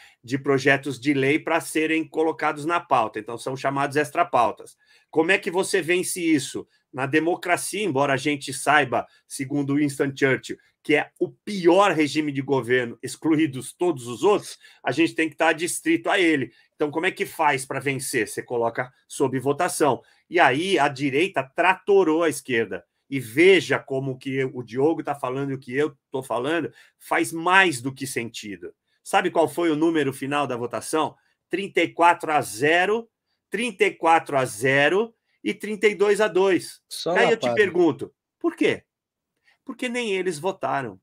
projetos de lei para serem colocados na pauta. Então, são chamados extrapautas. Como é que você vence isso? Na democracia, embora a gente saiba, segundo Winston Churchill, que é o pior regime de governo, excluídos todos os outros, a gente tem que estar adstrito a ele. Então, como é que faz para vencer? Você coloca sob votação. E aí, a direita tratorou a esquerda. E veja como que o Diogo está falando e o que eu estou falando faz mais do que sentido. Sabe qual foi o número final da votação? 34-0, 34-0 e 32-2. Aí eu te pergunto, por quê? Porque nem eles votaram.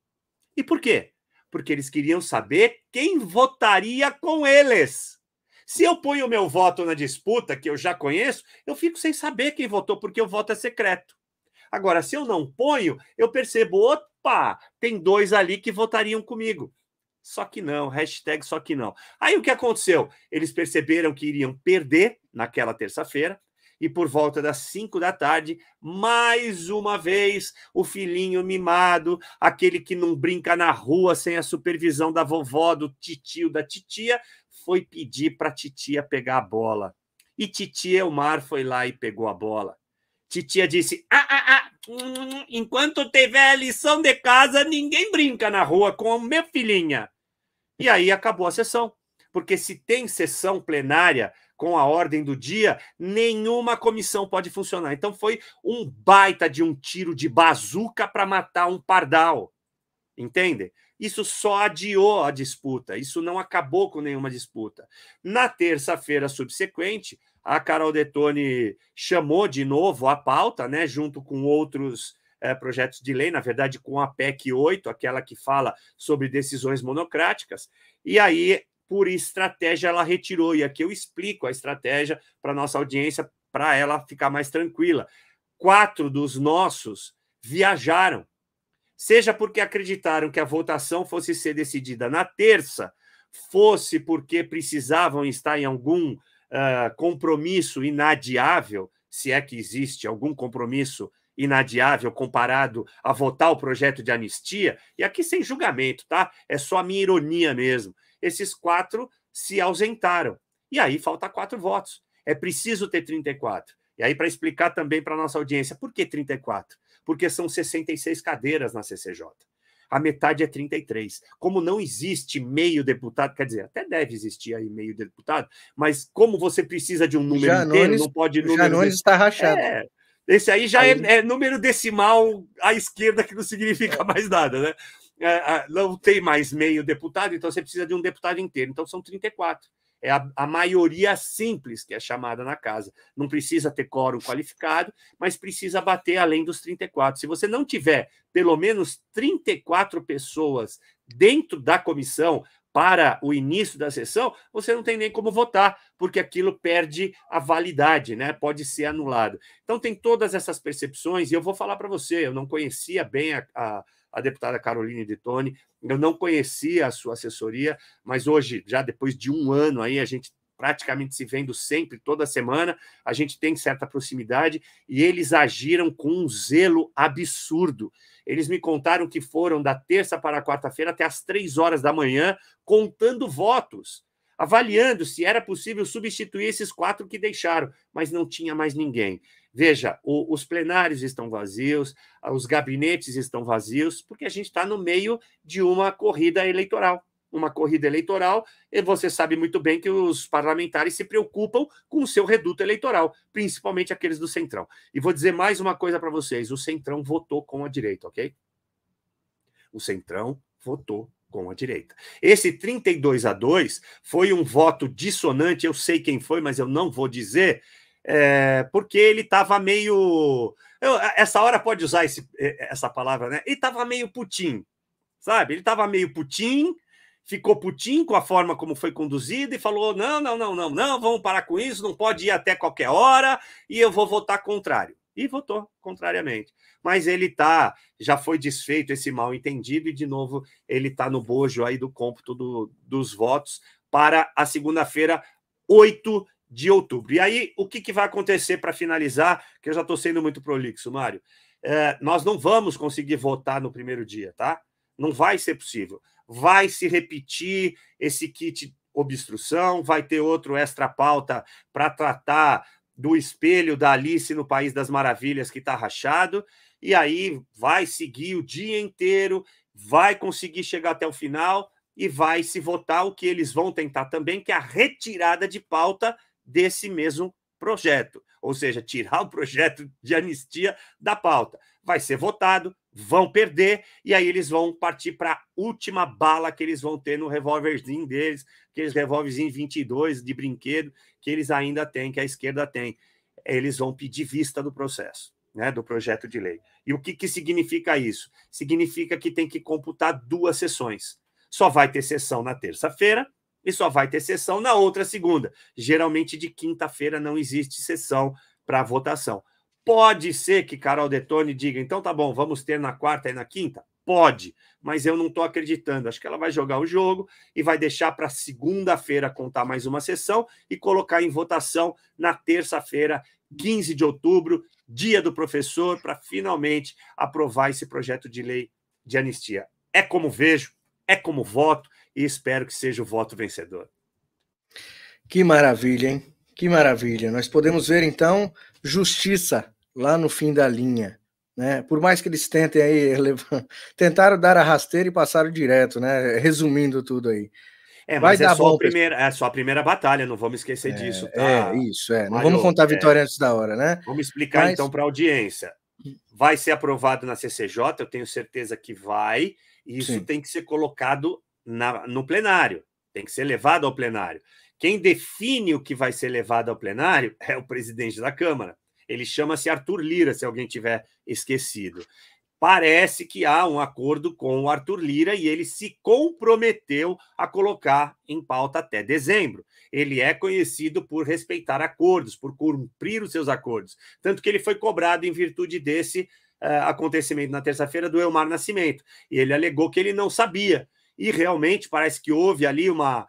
E por quê? Porque eles queriam saber quem votaria com eles. Se eu ponho o meu voto na disputa, que eu já conheço, eu fico sem saber quem votou, porque o voto é secreto. Agora, se eu não ponho, eu percebo, opa, tem 2 ali que votariam comigo. Só que não, hashtag só que não. Aí o que aconteceu? Eles perceberam que iriam perder naquela terça-feira e por volta das 5 da tarde, mais uma vez, o filhinho mimado, aquele que não brinca na rua sem a supervisão da vovó, do titio, da titia, foi pedir para a titia pegar a bola. E titia Elmar foi lá e pegou a bola. Titia disse, enquanto tiver a lição de casa, ninguém brinca na rua com a minha filhinha. E aí acabou a sessão. Porque se tem sessão plenária com a ordem do dia, nenhuma comissão pode funcionar. Então foi um baita de um tiro de bazuca para matar um pardal. Entende? Isso só adiou a disputa. Isso não acabou com nenhuma disputa. Na terça-feira subsequente, a Carol Detoni chamou de novo a pauta, né, junto com outros projetos de lei, na verdade com a PEC 8, aquela que fala sobre decisões monocráticas, e aí, por estratégia, ela retirou, e aqui eu explico a estratégia para a nossa audiência, para ela ficar mais tranquila. 4 dos nossos viajaram, seja porque acreditaram que a votação fosse ser decidida na terça, fosse porque precisavam estar em algum compromisso inadiável, se é que existe algum compromisso inadiável comparado a votar o projeto de anistia, e aqui sem julgamento, tá? É só a minha ironia mesmo. Esses 4 se ausentaram. E aí falta 4 votos. é preciso ter 34. E aí, para explicar também para a nossa audiência, por que 34? Porque são 66 cadeiras na CCJ. A metade é 33. Como não existe meio deputado, quer dizer, até deve existir aí meio deputado, mas como você precisa de um número inteiro, não pode número... Janones está rachado. Esse aí já é número decimal à esquerda, que não significa mais nada, né? Não tem mais meio deputado, então você precisa de um deputado inteiro. Então são 34. É a maioria simples que é chamada na casa. Não precisa ter quórum qualificado, mas precisa bater além dos 34. Se você não tiver pelo menos 34 pessoas dentro da comissão para o início da sessão, você não tem nem como votar, porque aquilo perde a validade, né? Pode ser anulado. Então tem todas essas percepções, e eu vou falar para você, eu não conhecia bem a deputada Caroline De Toni, eu não conhecia a sua assessoria, mas hoje, já depois de um ano aí, a gente praticamente se vendo sempre, toda semana, a gente tem certa proximidade, e eles agiram com um zelo absurdo. Eles me contaram que foram da terça para a quarta-feira até as 3 horas da manhã, contando votos, avaliando se era possível substituir esses 4 que deixaram, mas não tinha mais ninguém. Veja, os plenários estão vazios, os gabinetes estão vazios, porque a gente está no meio de uma corrida eleitoral. Uma corrida eleitoral, e você sabe muito bem que os parlamentares se preocupam com o seu reduto eleitoral, principalmente aqueles do Centrão. E vou dizer mais uma coisa para vocês, o Centrão votou com a direita, ok? O Centrão votou com a direita. Esse 32-2 foi um voto dissonante, eu sei quem foi, mas eu não vou dizer, porque ele estava meio... essa hora pode usar essa palavra, né? Ele estava meio Putin, sabe? Ele estava meio Putin, ficou Putin com a forma como foi conduzido e falou, não, vamos parar com isso, não pode ir até qualquer hora e eu vou votar contrário. E votou contrariamente. Mas ele já foi desfeito esse mal-entendido e, de novo, ele está no bojo aí do cômputo dos votos para a segunda-feira, 8 de outubro. E aí, o que vai acontecer para finalizar, que eu já estou sendo muito prolixo, Mário? Nós não vamos conseguir votar no primeiro dia, tá? Não vai ser possível. Vai se repetir esse kit obstrução, vai ter outro extra-pauta para tratar do espelho da Alice no País das Maravilhas, que está rachado, e aí vai seguir o dia inteiro, vai conseguir chegar até o final e vai se votar o que eles vão tentar também, que é a retirada de pauta desse mesmo projeto, ou seja, tirar o projeto de anistia da pauta. Vai ser votado, vão perder, e aí eles vão partir para a última bala que eles vão ter no revólverzinho deles, aqueles revólverzinhos 22 de brinquedo que eles ainda têm, que a esquerda tem. Eles vão pedir vista do processo, né, do projeto de lei. E o que significa isso? Significa que tem que computar 2 sessões. Só vai ter sessão na terça-feira e só vai ter sessão na outra segunda. Geralmente de quinta-feira não existe sessão para votação. Pode ser que Carol De Toni diga, então tá bom, vamos ter na quarta e na quinta? Pode, mas eu não estou acreditando. Acho que ela vai jogar o jogo e vai deixar para segunda-feira contar mais uma sessão e colocar em votação na terça-feira, 15 de outubro, dia do professor, para finalmente aprovar esse projeto de lei de anistia. É como vejo, é como voto e espero que seja o voto vencedor. Que maravilha, hein? Que maravilha. Nós podemos ver, então, justiça lá no fim da linha, né? Por mais que eles tentem aí, tentaram dar a rasteira e passaram direto, né? Resumindo tudo aí. Mas é só a primeira batalha, não vamos esquecer disso, tá? Isso. Não vamos contar a vitória antes da hora, né? Vamos explicar então para a audiência. Vai ser aprovado na CCJ, eu tenho certeza que vai, e isso tem que ser colocado no plenário, tem que ser levado ao plenário. Quem define o que vai ser levado ao plenário é o presidente da Câmara. Ele chama-se Arthur Lira, se alguém tiver esquecido. Parece que há um acordo com o Arthur Lira e ele se comprometeu a colocar em pauta até dezembro. Ele é conhecido por respeitar acordos, por cumprir os seus acordos. Tanto que ele foi cobrado em virtude desse acontecimento na terça-feira do Elmar Nascimento. E ele alegou que ele não sabia. E realmente parece que houve ali uma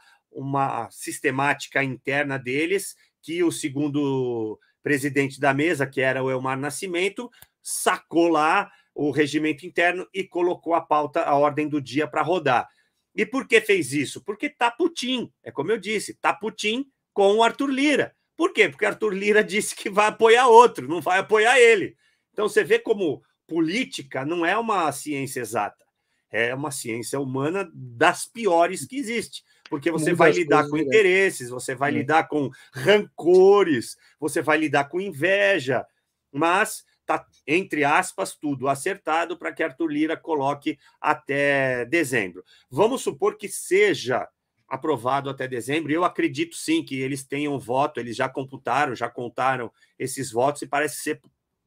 sistemática interna deles, que o segundo presidente da mesa, que era o Elmar Nascimento, sacou lá o regimento interno e colocou a pauta, a ordem do dia para rodar. E por que fez isso? Porque tá Putin, é como eu disse, tá Putin com o Arthur Lira, Por quê? Porque Arthur Lira disse que vai apoiar outro, não vai apoiar ele. Então você vê como política não é uma ciência exata, é uma ciência humana das piores que existe. Porque você vai lidar com interesses, você vai lidar com rancores, você vai lidar com inveja, mas está, entre aspas, tudo acertado para que Arthur Lira coloque até dezembro. Vamos supor que seja aprovado até dezembro, e eu acredito sim que eles tenham voto, eles já computaram, já contaram esses votos, e parece ser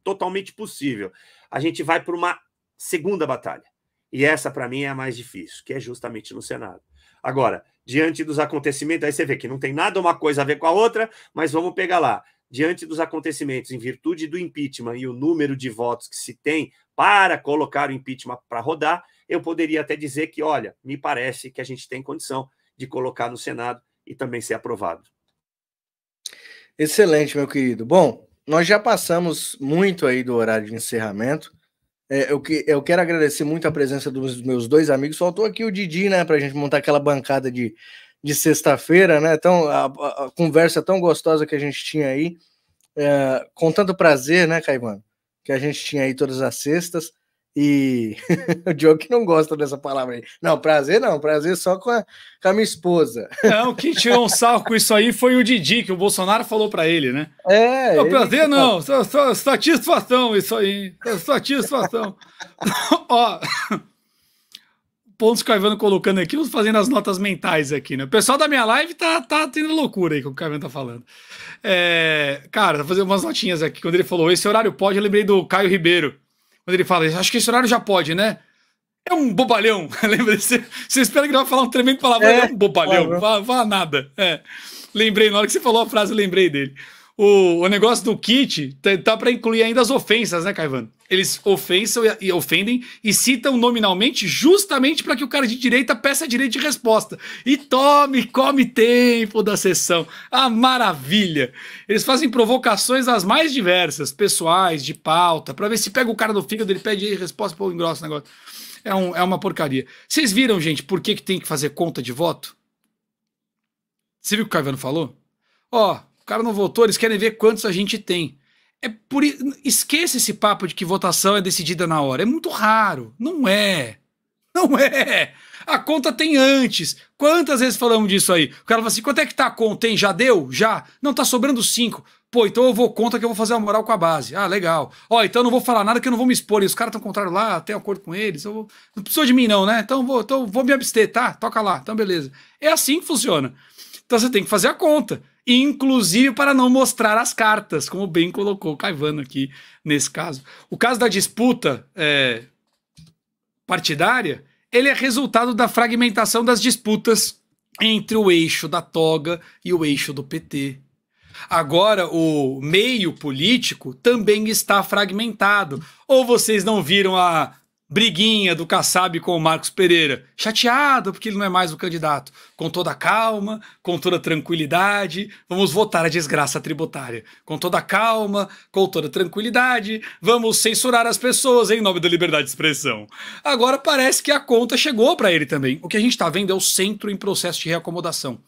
totalmente possível. A gente vai para uma segunda batalha, e essa para mim é a mais difícil, que é justamente no Senado. Agora, diante dos acontecimentos, aí você vê que não tem nada uma coisa a ver com a outra, mas vamos pegar lá. Diante dos acontecimentos, em virtude do impeachment e o número de votos que se tem para colocar o impeachment para rodar, eu poderia até dizer que, olha, me parece que a gente tem condição de colocar no Senado e também ser aprovado. Excelente, meu querido. Bom, nós já passamos muito aí do horário de encerramento. Eu quero agradecer muito a presença dos meus dois amigos. Faltou aqui o Didi, né, para a gente montar aquela bancada de sexta-feira, né? Então, a conversa tão gostosa que a gente tinha aí, com tanto prazer, né, Caivano, que a gente tinha aí todas as sextas. E o Diogo que não gosta dessa palavra aí. Não, prazer só com a minha esposa. Não, quem tirou um sarro com isso aí foi o Didi, que o Bolsonaro falou para ele, né? Não, prazer não, satisfação isso aí, satisfação. Ó, pontos que o Caivano colocando aqui, vamos fazendo as notas mentais aqui, né? O pessoal da minha live tá tendo loucura aí com o Caivano tá falando. Cara, vou fazer umas notinhas aqui. Quando ele falou, esse horário pode, eu lembrei do Caio Ribeiro. Quando ele fala, acho que esse horário já pode, né? É um bobalhão. Lembra? Você espera que ele vai falar um tremendo palavrão, é um bobalhão. Vá nada. Lembrei, na hora que você falou a frase, eu lembrei dele. O negócio do kit tá para incluir ainda as ofensas, né, Caivano? Eles ofendem e citam nominalmente justamente para que o cara de direita peça direito de resposta. E come tempo da sessão. Ah, maravilha! Eles fazem provocações as mais diversas, pessoais, de pauta, para ver se pega o cara do fígado, ele pede resposta, pô, engrossa o negócio. É uma porcaria. Vocês viram, gente, por que tem que fazer conta de voto? Você viu o que o Caivano falou? O cara não votou, eles querem ver quantos a gente tem. Esqueça esse papo de que votação é decidida na hora. É muito raro. Não é. A conta tem antes. Quantas vezes falamos disso aí? O cara fala assim, quanto é que tá a conta? Tem? Já deu? Já? Não, tá sobrando 5. Pô, então eu vou conta que eu vou fazer a moral com a base. Ah, legal. Então eu não vou falar nada que eu não vou me expor. E os caras estão contrário lá, tem acordo com eles. Não precisou de mim não, né? Então vou me abster, tá? Toca lá. Então beleza. É assim que funciona. Então você tem que fazer a conta. Inclusive para não mostrar as cartas, como bem colocou o Caivano aqui nesse caso. O caso da disputa partidária, ele é resultado da fragmentação das disputas entre o eixo da toga e o eixo do PT. Agora, o meio político também está fragmentado. Ou vocês não viram a briguinha do Kassab com o Marcos Pereira? Chateado porque ele não é mais o candidato. Com toda calma, com toda tranquilidade, vamos votar a desgraça tributária. Com toda calma, com toda tranquilidade, vamos censurar as pessoas em nome da liberdade de expressão. Agora parece que a conta chegou para ele também. O que a gente está vendo é o centro em processo de reacomodação.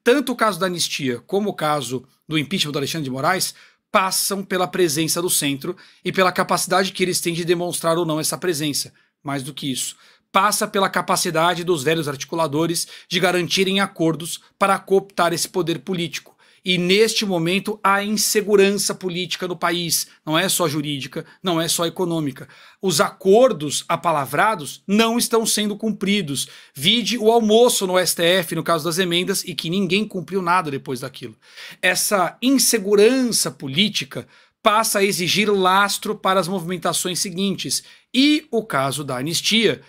Tanto o caso da anistia como o caso do impeachment do Alexandre de Moraes passam pela presença do centro e pela capacidade que eles têm de demonstrar ou não essa presença. Mais do que isso, passa pela capacidade dos velhos articuladores de garantirem acordos para cooptar esse poder político. E neste momento há insegurança política no país, não é só jurídica, não é só econômica. Os acordos apalavrados não estão sendo cumpridos. Vide o almoço no STF, no caso das emendas, e que ninguém cumpriu nada depois daquilo. Essa insegurança política passa a exigir lastro para as movimentações seguintes. E o caso da anistia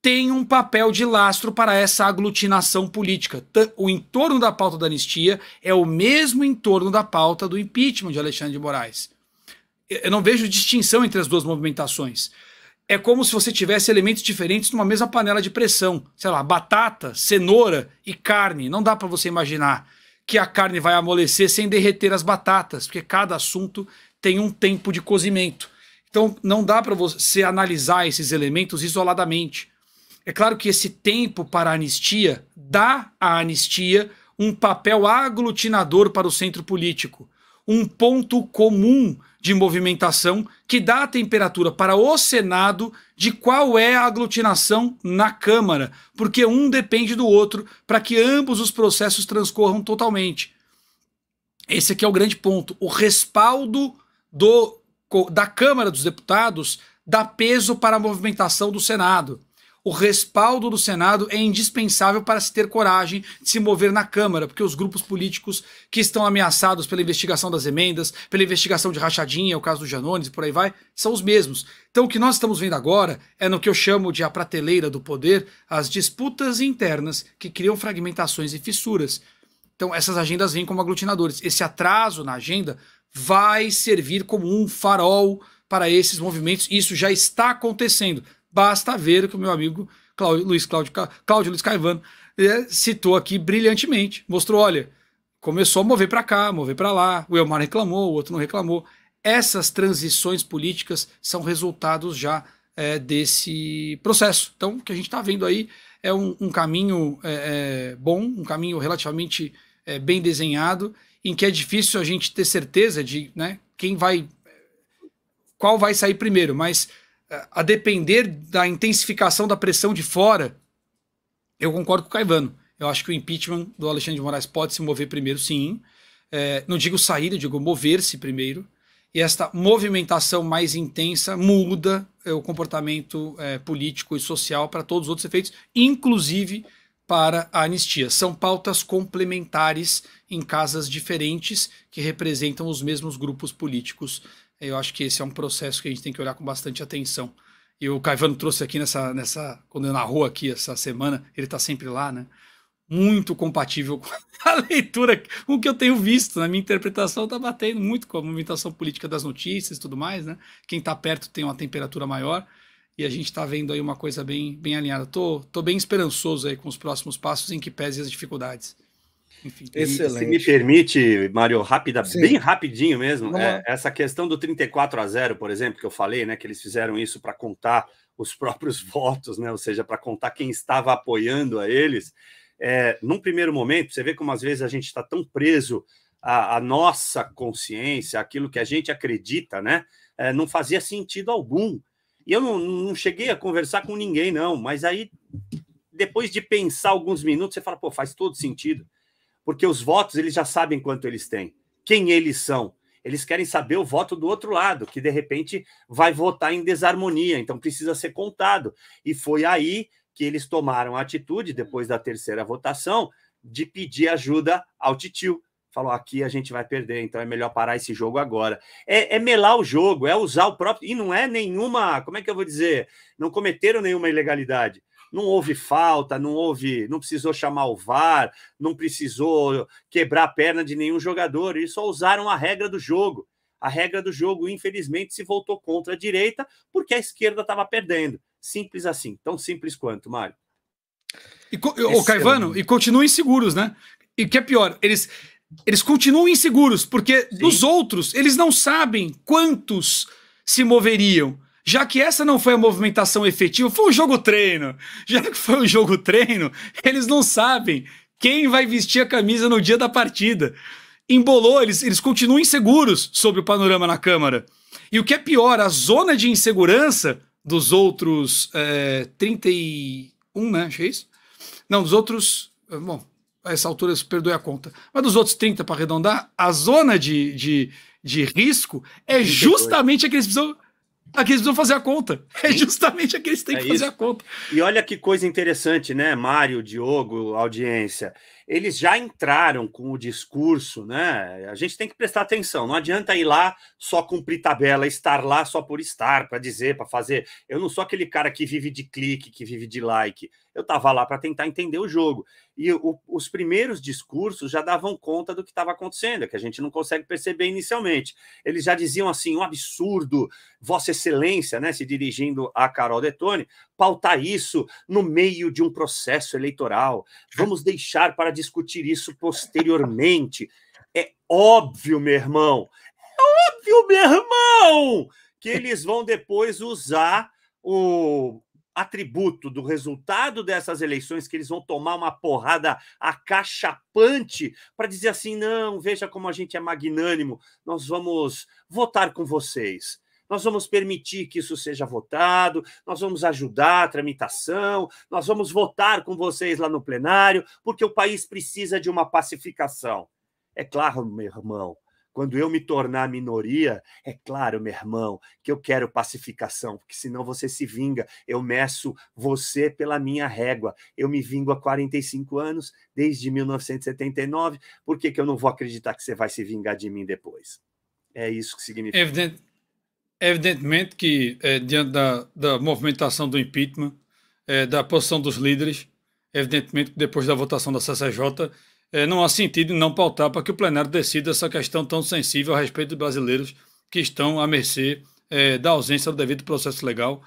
tem um papel de lastro para essa aglutinação política. O entorno da pauta da anistia é o mesmo entorno da pauta do impeachment de Alexandre de Moraes. Eu não vejo distinção entre as duas movimentações. É como se você tivesse elementos diferentes numa mesma panela de pressão. Sei lá, batata, cenoura e carne. Não dá para você imaginar que a carne vai amolecer sem derreter as batatas, porque cada assunto tem um tempo de cozimento. Então não dá para você analisar esses elementos isoladamente. É claro que esse tempo para a anistia dá à anistia um papel aglutinador para o centro político. um ponto comum de movimentação que dá a temperatura para o Senado de qual é a aglutinação na Câmara, porque um depende do outro para que ambos os processos transcorram totalmente. Esse aqui é o grande ponto. O respaldo da Câmara dos Deputados dá peso para a movimentação do Senado. O respaldo do Senado é indispensável para se ter coragem de se mover na Câmara, porque os grupos políticos que estão ameaçados pela investigação das emendas, pela investigação de rachadinha, o caso do Janones e por aí vai, são os mesmos. Então o que nós estamos vendo agora é no que eu chamo de a prateleira do poder, as disputas internas que criam fragmentações e fissuras. Então essas agendas vêm como aglutinadores. Esse atraso na agenda vai servir como um farol para esses movimentos. Isso já está acontecendo. Basta ver o que o meu amigo Cláudio Luiz Caivano citou aqui brilhantemente. Mostrou, olha, começou a mover para cá, mover para lá, o Elmar reclamou, o outro não reclamou. Essas transições políticas são resultados já desse processo. Então, o que a gente está vendo aí é um caminho bom, um caminho relativamente bem desenhado, em que é difícil a gente ter certeza de, né, qual vai sair primeiro, mas a depender da intensificação da pressão de fora, eu concordo com o Caivano. Eu acho que o impeachment do Alexandre de Moraes pode se mover primeiro, sim. Não digo sair, eu digo mover-se primeiro. E esta movimentação mais intensa muda o comportamento político e social para todos os outros efeitos, inclusive para a anistia. São pautas complementares em casas diferentes que representam os mesmos grupos políticos. Eu acho que esse é um processo que a gente tem que olhar com bastante atenção. E o Caivano trouxe aqui quando ele narrou aqui essa semana, ele está sempre lá, né? Muito compatível com a leitura, com o que eu tenho visto. Na minha interpretação está batendo muito com a movimentação política das notícias e tudo mais, né? Quem está perto tem uma temperatura maior e a gente está vendo aí uma coisa bem alinhada. Tô bem esperançoso aí com os próximos passos, em que pese as dificuldades. Enfim, excelente. Se me permite, Mário, bem rapidinho mesmo, essa questão do 34-0, por exemplo, que eu falei, né, que eles fizeram isso para contar os próprios votos, né, ou seja, para contar quem estava apoiando a eles. Num primeiro momento, você vê como às vezes a gente está tão preso à nossa consciência, aquilo que a gente acredita, né, não fazia sentido algum. E eu não cheguei a conversar com ninguém, não, mas aí, depois de pensar alguns minutos, você fala, pô, faz todo sentido. Porque os votos, eles já sabem quanto eles têm, quem eles são. Eles querem saber o voto do outro lado, que de repente vai votar em desarmonia, então precisa ser contado. E foi aí que eles tomaram a atitude, depois da terceira votação, de pedir ajuda ao titio. Falou, aqui a gente vai perder, então é melhor parar esse jogo agora. É melar o jogo, é usar o próprio... E não é nenhuma, como é que eu vou dizer? Não cometeram nenhuma ilegalidade. Não houve falta, não precisou chamar o VAR, não precisou quebrar a perna de nenhum jogador, eles só usaram a regra do jogo. A regra do jogo, infelizmente, se voltou contra a direita porque a esquerda estava perdendo. Simples assim, tão simples quanto, Mário. O Caivano, e continuam inseguros, né? E o que é pior, eles continuam inseguros, porque dos outros, eles não sabem quantos se moveriam. Já que essa não foi a movimentação efetiva, foi um jogo-treino. Já que foi um jogo-treino, eles não sabem quem vai vestir a camisa no dia da partida. Embolou, eles continuam inseguros sobre o panorama na Câmara. E o que é pior, a zona de insegurança dos outros 31, né? Achei isso? Não, dos outros... Bom, a essa altura, perdoe a conta. Mas dos outros 30, para arredondar, a zona de risco é justamente a que eles precisam fazer a conta. É justamente a que eles têm que fazer a conta. E olha que coisa interessante, né, Mário, Diogo, audiência. Eles já entraram com o discurso, né? A gente tem que prestar atenção. Não adianta ir lá só cumprir tabela, estar lá só por estar, para dizer, para fazer. Eu não sou aquele cara que vive de clique, que vive de like. Eu estava lá para tentar entender o jogo. E os primeiros discursos já davam conta do que estava acontecendo, que a gente não consegue perceber inicialmente. Eles já diziam assim, um absurdo, Vossa Excelência, né, se dirigindo a Carol Detone, pautar isso no meio de um processo eleitoral. Vamos deixar para discutir isso posteriormente. É óbvio, meu irmão, que eles vão depois usar atributo do resultado dessas eleições, que eles vão tomar uma porrada acachapante para dizer assim, não, veja como a gente é magnânimo, nós vamos votar com vocês. Nós vamos permitir que isso seja votado, nós vamos ajudar a tramitação, nós vamos votar com vocês lá no plenário, porque o país precisa de uma pacificação. É claro, meu irmão, quando eu me tornar minoria, é claro, meu irmão, que eu quero pacificação, porque senão você se vinga. Eu meço você pela minha régua. Eu me vingo há 45 anos, desde 1979. Por que eu não vou acreditar que você vai se vingar de mim depois? É isso que significa. Evidentemente que, diante da movimentação do impeachment, da posição dos líderes, evidentemente que depois da votação da CCJ, não há sentido em não pautar para que o plenário decida essa questão tão sensível a respeito dos brasileiros que estão à mercê da ausência do devido processo legal.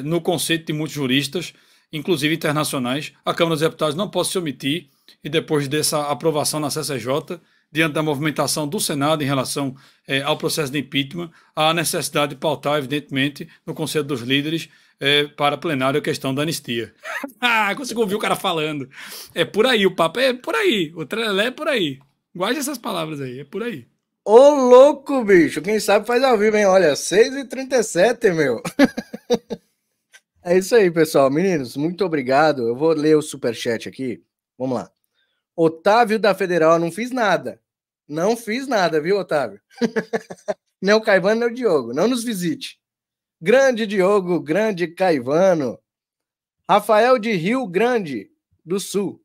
No conceito de muitos juristas, inclusive internacionais, a Câmara dos Deputados não pode se omitir e depois dessa aprovação na CCJ, diante da movimentação do Senado em relação ao processo de impeachment, há a necessidade de pautar, evidentemente, no Conselho dos Líderes, para plenário a questão da anistia. Consigo ouvir o cara falando. É por aí, o papo é por aí, o trelelé é por aí. Guarde essas palavras aí, é por aí. Ô, louco, bicho, quem sabe faz ao vivo, hein? Olha, 6h37, meu. É isso aí, pessoal. Meninos, muito obrigado. Eu vou ler o superchat aqui. Vamos lá. Otávio da Federal, não fiz nada. Não fiz nada, viu, Otávio? Nem o Caivano, nem o Diogo. Não nos visite. Grande Diogo, grande Caivano. Rafael de Rio Grande do Sul.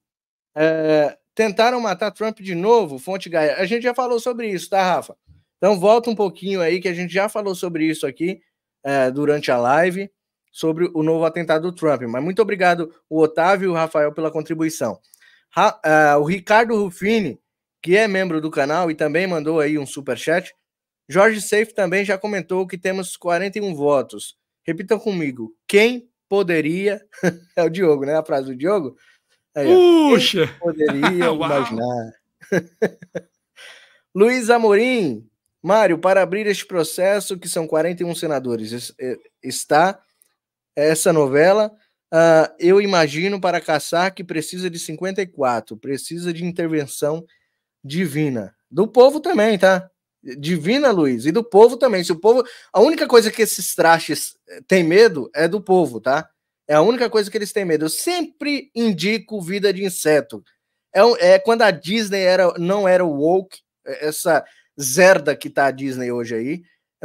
Tentaram matar Trump de novo, Fonte Gaia. A gente já falou sobre isso, tá, Rafa? Então volta um pouquinho aí, que a gente já falou sobre isso aqui durante a live, sobre o novo atentado do Trump. Mas muito obrigado, o Otávio e o Rafael, pela contribuição. O Ricardo Ruffini, que é membro do canal e também mandou aí um superchat. Jorge Seif também já comentou que temos 41 votos. Repitam comigo. Quem poderia... É o Diogo, né? A frase do Diogo. Aí, puxa! Quem poderia imaginar? Luiz Amorim. Mário, para abrir este processo, que são 41 senadores, está essa novela... eu imagino para caçar que precisa de 54, precisa de intervenção divina. Do povo também, tá? Divina, Luiz, e do povo também. Se o povo... A única coisa que esses trastes têm medo é do povo, tá? É a única coisa que eles têm medo. Eu sempre indico Vida de Inseto. Quando a Disney não era woke, essa zerda que tá a Disney hoje aí,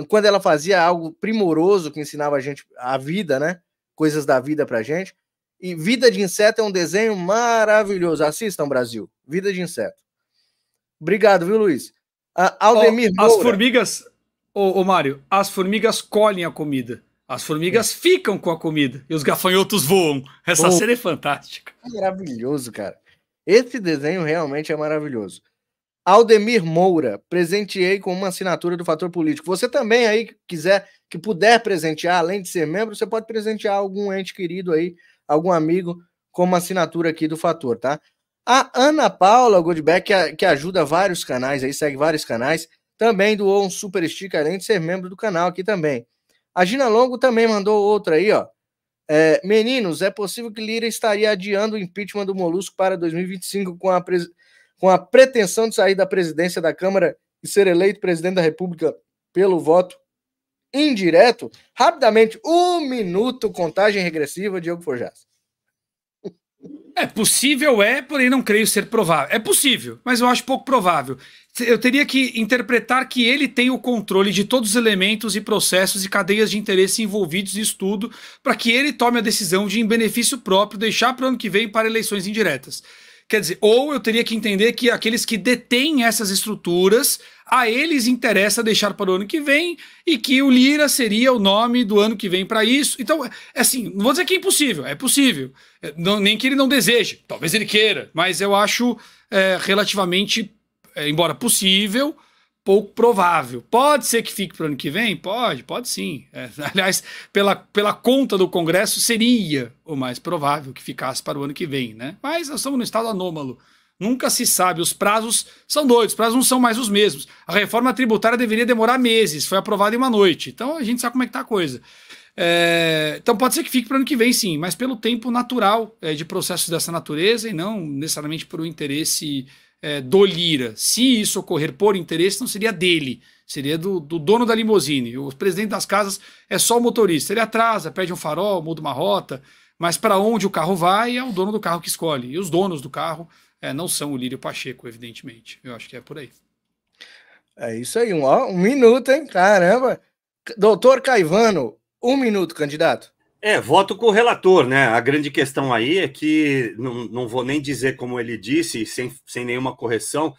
quando ela fazia algo primoroso que ensinava a gente a vida, né? Coisas da vida pra gente. E Vida de Inseto é um desenho maravilhoso. Assistam, Brasil. Vida de Inseto. Obrigado, viu, Luiz? Aldemir Moura. As formigas, Mário, as formigas colhem a comida. As formigas ficam com a comida. E os gafanhotos voam. Essa cena é fantástica. Maravilhoso, cara. Esse desenho realmente é maravilhoso. Aldemir Moura, presenteei com uma assinatura do Fator Político. Você também aí que puder presentear, além de ser membro, você pode presentear algum ente querido aí, algum amigo, com uma assinatura aqui do Fator, tá? A Ana Paula Goldbeck, que ajuda vários canais aí, segue vários canais, também doou um super sticker, além de ser membro do canal aqui também. A Gina Longo também mandou outra aí, ó. Meninos, é possível que Lira estaria adiando o impeachment do Molusco para 2025 com a pretensão de sair da presidência da Câmara e ser eleito presidente da República pelo voto indireto? Rapidamente, 1 minuto, contagem regressiva, Diogo Forjas. É possível, porém não creio ser provável. É possível, mas eu acho pouco provável. Eu teria que interpretar que ele tem o controle de todos os elementos e processos e cadeias de interesse envolvidos em estudo para que ele tome a decisão de, em benefício próprio, deixar para o ano que vem para eleições indiretas. Quer dizer, ou eu teria que entender que aqueles que detêm essas estruturas, a eles interessa deixar para o ano que vem e que o Lira seria o nome do ano que vem para isso. Então, assim, não vou dizer que é impossível, é possível. Nem que ele não deseje, talvez ele queira, mas eu acho relativamente, embora possível, pouco provável. Pode ser que fique para o ano que vem? Pode sim. Aliás, pela conta do Congresso, seria o mais provável que ficasse para o ano que vem, né? Mas nós estamos num estado anômalo. Nunca se sabe, os prazos são doidos, os prazos não são mais os mesmos. A reforma tributária deveria demorar meses, foi aprovada em uma noite. Então a gente sabe como é que tá a coisa. Então pode ser que fique para o ano que vem, sim, mas pelo tempo natural de processos dessa natureza e não necessariamente por um interesse do Lira. Se isso ocorrer por interesse, não seria dele, seria do dono da limusine. O presidente das casas é só o motorista. Ele atrasa, pede um farol, muda uma rota, mas para onde o carro vai é o dono do carro que escolhe. E os donos do carro não são o Lira e o Pacheco, evidentemente. Eu acho que é por aí. É isso aí, um minuto, hein? Caramba! Doutor Caivano, 1 minuto, candidato. Voto com o relator, né? A grande questão aí é que, não vou nem dizer como ele disse, sem nenhuma correção,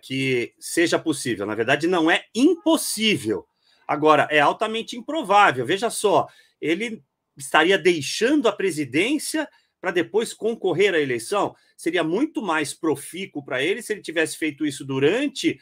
que seja possível. Na verdade, não é impossível. Agora, é altamente improvável. Veja só, ele estaria deixando a presidência para depois concorrer à eleição. Seria muito mais profícuo para ele se ele tivesse feito isso durante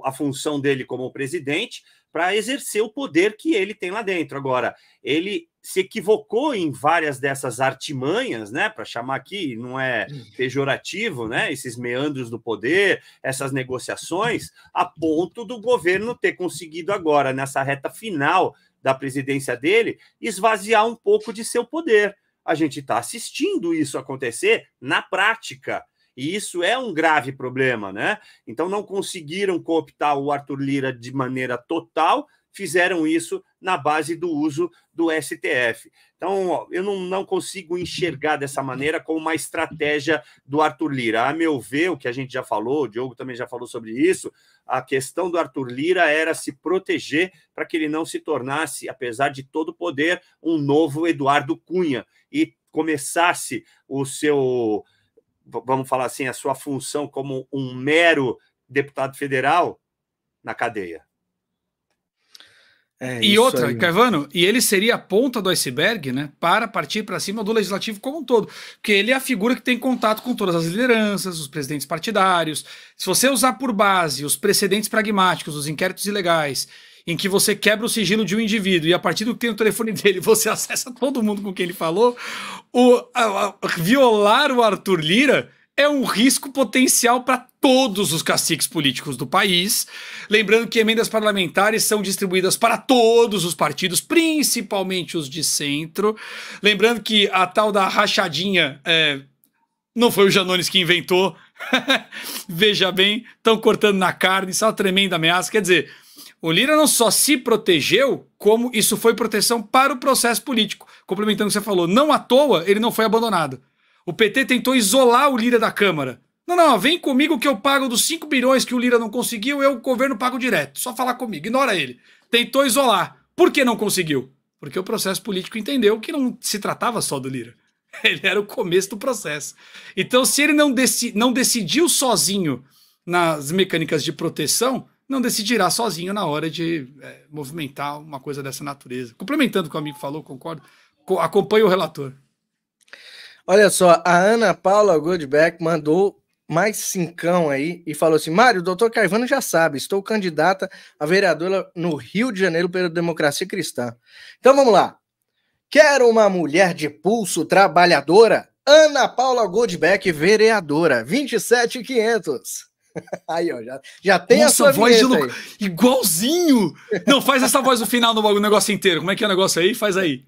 a função dele como presidente, para exercer o poder que ele tem lá dentro. Agora, ele se equivocou em várias dessas artimanhas, né, para chamar aqui, não é pejorativo, né, esses meandros do poder, essas negociações, a ponto do governo ter conseguido agora, nessa reta final da presidência dele, esvaziar um pouco de seu poder. A gente está assistindo isso acontecer na prática. E isso é um grave problema, né? Então não conseguiram cooptar o Arthur Lira de maneira total, fizeram isso na base do uso do STF. Então, eu não consigo enxergar dessa maneira como uma estratégia do Arthur Lira. A meu ver, o que a gente já falou, o Diogo também já falou sobre isso, a questão do Arthur Lira era se proteger para que ele não se tornasse, apesar de todo o poder, um novo Eduardo Cunha e começasse o seu, vamos falar assim, a sua função como um mero deputado federal na cadeia. E outra, Caivano, e ele seria a ponta do iceberg, né, para partir para cima do legislativo como um todo, porque ele é a figura que tem contato com todas as lideranças, os presidentes partidários. Se você usar por base os precedentes pragmáticos, os inquéritos ilegais, em que você quebra o sigilo de um indivíduo e a partir do que tem o telefone dele você acessa todo mundo com quem ele falou, violar o Arthur Lira é um risco potencial para todos os caciques políticos do país. Lembrando que emendas parlamentares são distribuídas para todos os partidos, principalmente os de centro. Lembrando que a tal da rachadinha não foi o Janones que inventou. Veja bem, estão cortando na carne, isso é uma tremenda ameaça. Quer dizer, o Lira não só se protegeu, como isso foi proteção para o processo político. Complementando o que você falou, não à toa ele não foi abandonado. O PT tentou isolar o Lira da Câmara. Não, vem comigo que eu pago dos 5 bilhões que o Lira não conseguiu, o governo pago direto. Só falar comigo, ignora ele. Tentou isolar. Por que não conseguiu? Porque o processo político entendeu que não se tratava só do Lira. Ele era o começo do processo. Então, se ele não decidiu sozinho nas mecânicas de proteção, não decidirá sozinho na hora de movimentar uma coisa dessa natureza. Complementando o que o amigo falou, concordo. Acompanho o relator. Olha só, a Ana Paula Goldbeck mandou mais 5 aí e falou assim: Mário, o doutor Caivano já sabe, estou candidata a vereadora no Rio de Janeiro pela Democracia Cristã. Então vamos lá. Quero uma mulher de pulso trabalhadora? Ana Paula Goldbeck, vereadora, 27.500. Aí, ó, já tem a sua voz igualzinho. Não, faz essa voz no final no negócio inteiro. Como é que é o negócio aí? Faz aí.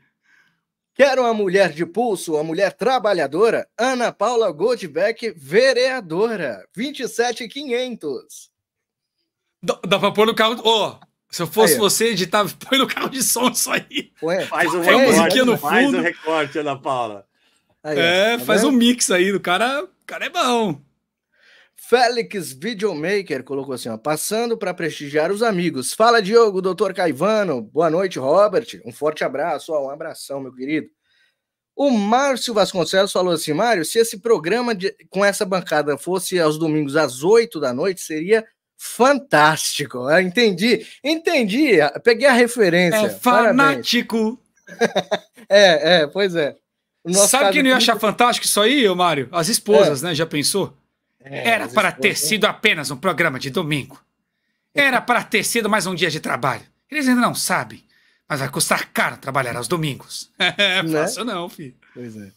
Quero uma mulher de pulso, uma mulher trabalhadora? Ana Paula Goldbeck, vereadora, 27.500. Dá pra pôr no carro... se eu fosse aí, você, editava, põe no carro de som isso aí. Faz um recorte, no fundo. Faz um recorte, Ana Paula. Aí, tá faz um mix aí do cara. O cara é bom. Félix Videomaker colocou assim, ó, passando para prestigiar os amigos. Fala, Diogo, doutor Caivano. Boa noite, Robert. Um forte abraço, ó, um abração, meu querido. O Márcio Vasconcelos falou assim, Mário, se esse programa com essa bancada fosse aos domingos às 8 da noite, seria fantástico. Eu entendi. Peguei a referência. É fanático. Pois é. Sabe quem não ia achar fantástico isso aí, Mário? As esposas, né? Já pensou? Era para ter sido apenas um programa de domingo. Era para ter sido mais um dia de trabalho. Eles ainda não sabem, mas vai custar caro trabalhar aos domingos. Fácil não, filho. Pois é.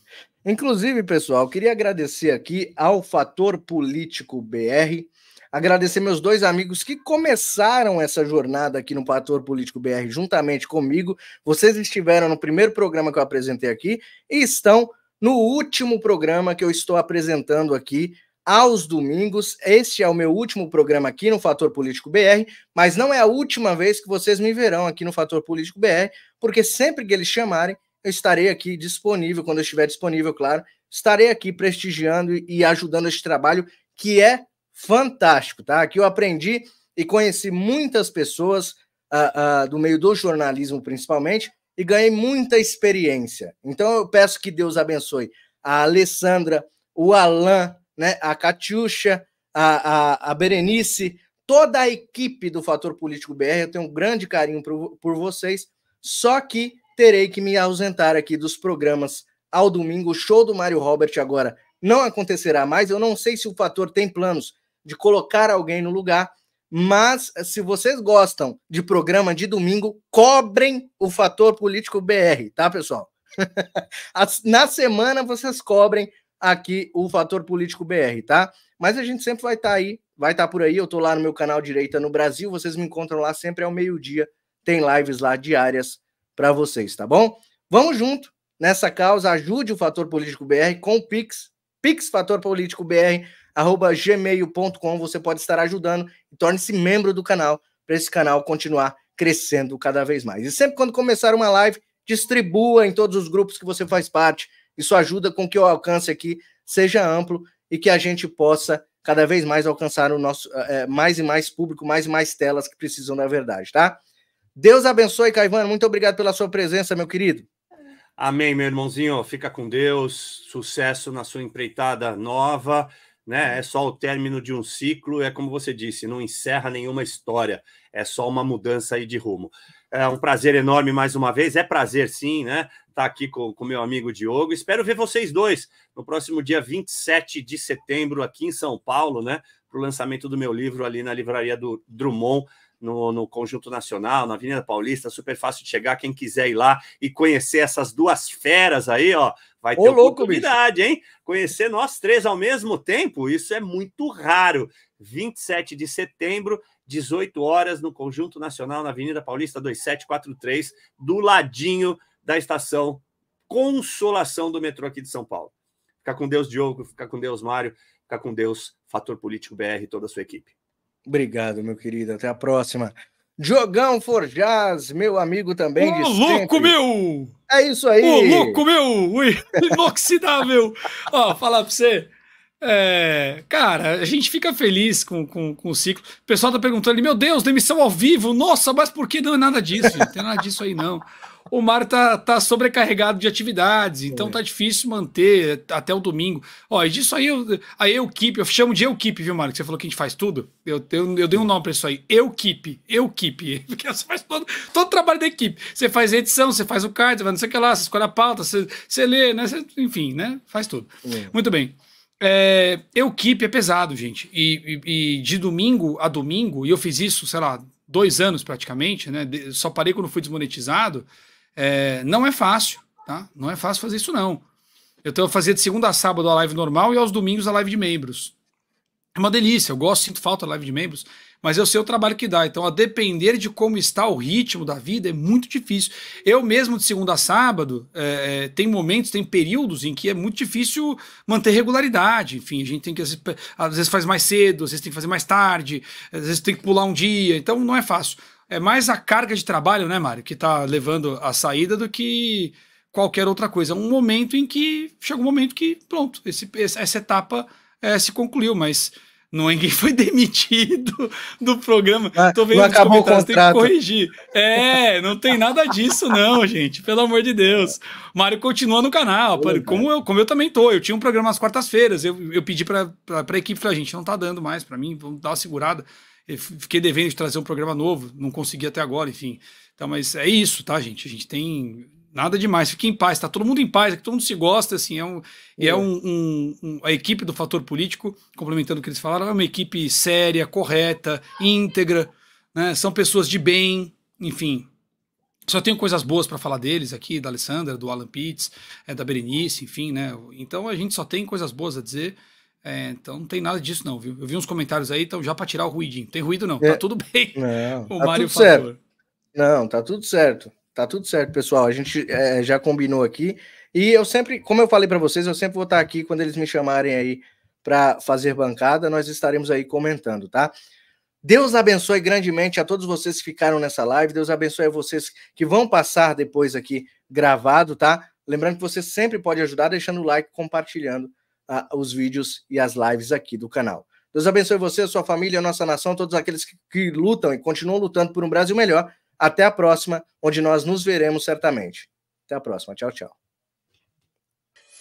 Inclusive, pessoal, queria agradecer aqui ao Fator Político BR, Agradecer meus dois amigos que começaram essa jornada aqui no Fator Político BR juntamente comigo. Vocês estiveram no primeiro programa que eu apresentei aqui e estão no último programa que eu estou apresentando aqui aos domingos. Este é o meu último programa aqui no Fator Político BR, mas não é a última vez que vocês me verão aqui no Fator Político BR, porque sempre que eles chamarem, eu estarei aqui disponível, quando eu estiver disponível, claro, estarei aqui prestigiando e ajudando este trabalho que é fantástico, tá? Aqui eu aprendi e conheci muitas pessoas do meio do jornalismo, principalmente, e ganhei muita experiência. Então eu peço que Deus abençoe a Alessandra, o Alan, né, a Catiuxa, a Berenice, toda a equipe do Fator Político BR. Eu tenho um grande carinho por vocês, só que terei que me ausentar aqui dos programas ao domingo. O show do Mário Robert agora não acontecerá mais. Eu não sei se o Fator tem planos de colocar alguém no lugar, mas se vocês gostam de programa de domingo, cobrem o Fator Político BR, tá, pessoal? Na semana vocês cobrem aqui o Fator Político BR, tá? Mas a gente sempre vai estar aí, vai estar por aí. Eu tô lá no meu canal Direita no Brasil, vocês me encontram lá sempre ao meio-dia, tem lives lá diárias para vocês, tá bom? Vamos junto nessa causa, ajude o Fator Político BR com o Pix, pixfatorpoliticobr@gmail.com. Você pode estar ajudando e torne-se membro do canal, para esse canal continuar crescendo cada vez mais. E sempre quando começar uma live, distribua em todos os grupos que você faz parte. Isso ajuda com que o alcance aqui seja amplo e que a gente possa cada vez mais alcançar o nosso mais e mais público, mais e mais telas que precisam da verdade, tá? Deus abençoe, Caivano. Muito obrigado pela sua presença, meu querido. Amém, meu irmãozinho. Fica com Deus. Sucesso na sua empreitada nova, né? É só o término de um ciclo. É como você disse, não encerra nenhuma história. É só uma mudança aí de rumo. É um prazer enorme mais uma vez. É prazer, sim, né? Estar aqui com o meu amigo Diogo. Espero ver vocês dois no próximo dia 27 de setembro, aqui em São Paulo, né? Para o lançamento do meu livro ali na livraria do Drummond, no Conjunto Nacional, na Avenida Paulista. Super fácil de chegar. Quem quiser ir lá e conhecer essas duas feras aí, ó, vai ter oportunidade, hein? Conhecer nós três ao mesmo tempo, isso é muito raro. 27 de setembro, 18 horas, no Conjunto Nacional, na Avenida Paulista 2743, do ladinho da estação Consolação do metrô aqui de São Paulo. Fica com Deus, Diogo, fica com Deus, Mário, fica com Deus, Fator Político BR e toda a sua equipe. Obrigado, meu querido. Até a próxima. Diogão Forjaz, meu amigo também de sempre. Louco, meu! É isso aí! Ô, louco, meu! Inoxidável! Ó, falar pra você... cara, a gente fica feliz com o ciclo. O pessoal tá perguntando ali, meu Deus, demissão ao vivo, nossa, mas por que? Não é nada disso, gente, não tem nada disso aí não. O Mário tá sobrecarregado de atividades, então tá difícil manter até o domingo. Ó, e disso aí, a Equipe, eu chamo de Equipe, viu, Mário, que você falou que a gente faz tudo, eu dei um nome pra isso aí, Equipe, porque você faz todo o trabalho da equipe, você faz a edição, você faz o card, você vai não sei o que lá, você escolhe a pauta, você lê, né, enfim, né, faz tudo. Muito bem. Equipe é pesado, gente, e de domingo a domingo, e eu fiz isso, sei lá, 2 anos praticamente, né, só parei quando fui desmonetizado. Não é fácil, tá? Não é fácil fazer isso, não. Eu fazia de segunda a sábado a live normal e aos domingos a live de membros. É uma delícia, eu gosto, sinto falta da live de membros, mas eu sei o trabalho que dá. Então, a depender de como está o ritmo da vida, é muito difícil. Eu mesmo, de segunda a sábado, tem momentos, tem períodos em que é muito difícil manter regularidade. Enfim, a gente tem que, às vezes faz mais cedo, às vezes tem que fazer mais tarde, às vezes tem que pular um dia, então não é fácil. É mais a carga de trabalho, né, Mário, que tá levando a saída do que qualquer outra coisa. É um momento em que, chega um momento que, pronto, essa etapa se concluiu, mas ninguém foi demitido do programa. Tô vendo os comentários, tem que corrigir. Não tem nada disso não, gente, pelo amor de Deus. O Mário continua no canal, como eu também tô. Eu tinha um programa às quartas-feiras, eu pedi pra equipe, falei, gente, não tá dando mais pra mim, vamos dar uma segurada. Eu fiquei devendo de trazer um programa novo, não consegui até agora, enfim. Então, mas é isso, tá, gente? A gente tem nada demais, fique em paz, tá todo mundo em paz, aqui todo mundo se gosta, assim, a equipe do Fator Político, complementando o que eles falaram, é uma equipe séria, correta, íntegra, né? São pessoas de bem, enfim. Só tenho coisas boas para falar deles aqui, da Alessandra, do Alan Pitts, da Berenice, enfim, né? Então a gente só tem coisas boas a dizer. Então não tem nada disso não, viu? Eu vi uns comentários aí, então já para tirar o ruidinho. Tem ruído não, tá tudo bem. Não, o tá Mário tudo certo. Não, tá tudo certo. Tá tudo certo, pessoal. A gente já combinou aqui. E eu sempre, como eu falei para vocês, eu sempre vou estar aqui quando eles me chamarem aí para fazer bancada, nós estaremos aí comentando, tá? Deus abençoe grandemente a todos vocês que ficaram nessa live. Deus abençoe a vocês que vão passar depois aqui gravado, tá? Lembrando que você sempre pode ajudar deixando o like, compartilhando os vídeos e as lives aqui do canal. Deus abençoe você, a sua família, a nossa nação, todos aqueles que lutam e continuam lutando por um Brasil melhor. Até a próxima, onde nós nos veremos certamente. Até a próxima. Tchau, tchau.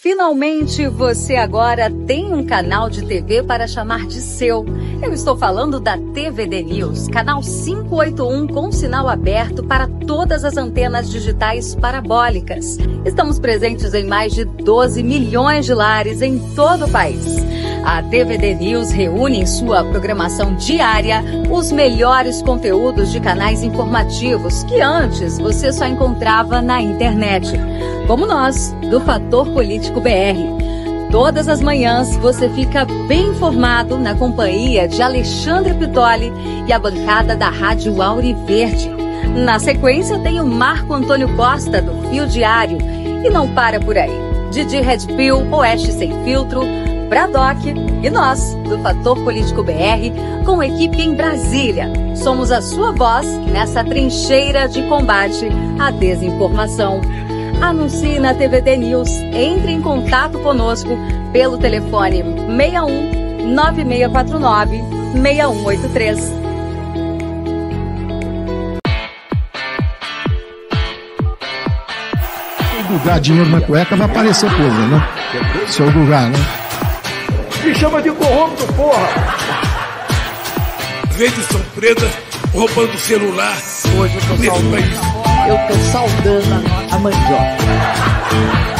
Finalmente, você agora tem um canal de TV para chamar de seu. Eu estou falando da TVD News, canal 581 com sinal aberto para todas as antenas digitais parabólicas. Estamos presentes em mais de 12 milhões de lares em todo o país. A TVD News reúne em sua programação diária os melhores conteúdos de canais informativos que antes você só encontrava na internet, como nós, do Fator Político BR. Todas as manhãs você fica bem informado na companhia de Alexandre Pitoli e a bancada da Rádio Auriverde. Na sequência tem o Marco Antônio Costa, do Fio Diário. E não para por aí. Didi Red Pill, Oeste Sem Filtro, Bradock e nós, do Fator Político BR, com equipe em Brasília. Somos a sua voz nessa trincheira de combate à desinformação. Anuncie na TVD News. Entre em contato conosco pelo telefone 61 9649 6183. Gugar dinheiro na cueca vai aparecer coisa, né? Seu Gugar, né? Me chama de corrupto, porra! Redes são pretas roubando celular. Hoje eu tô saudando a mandioca.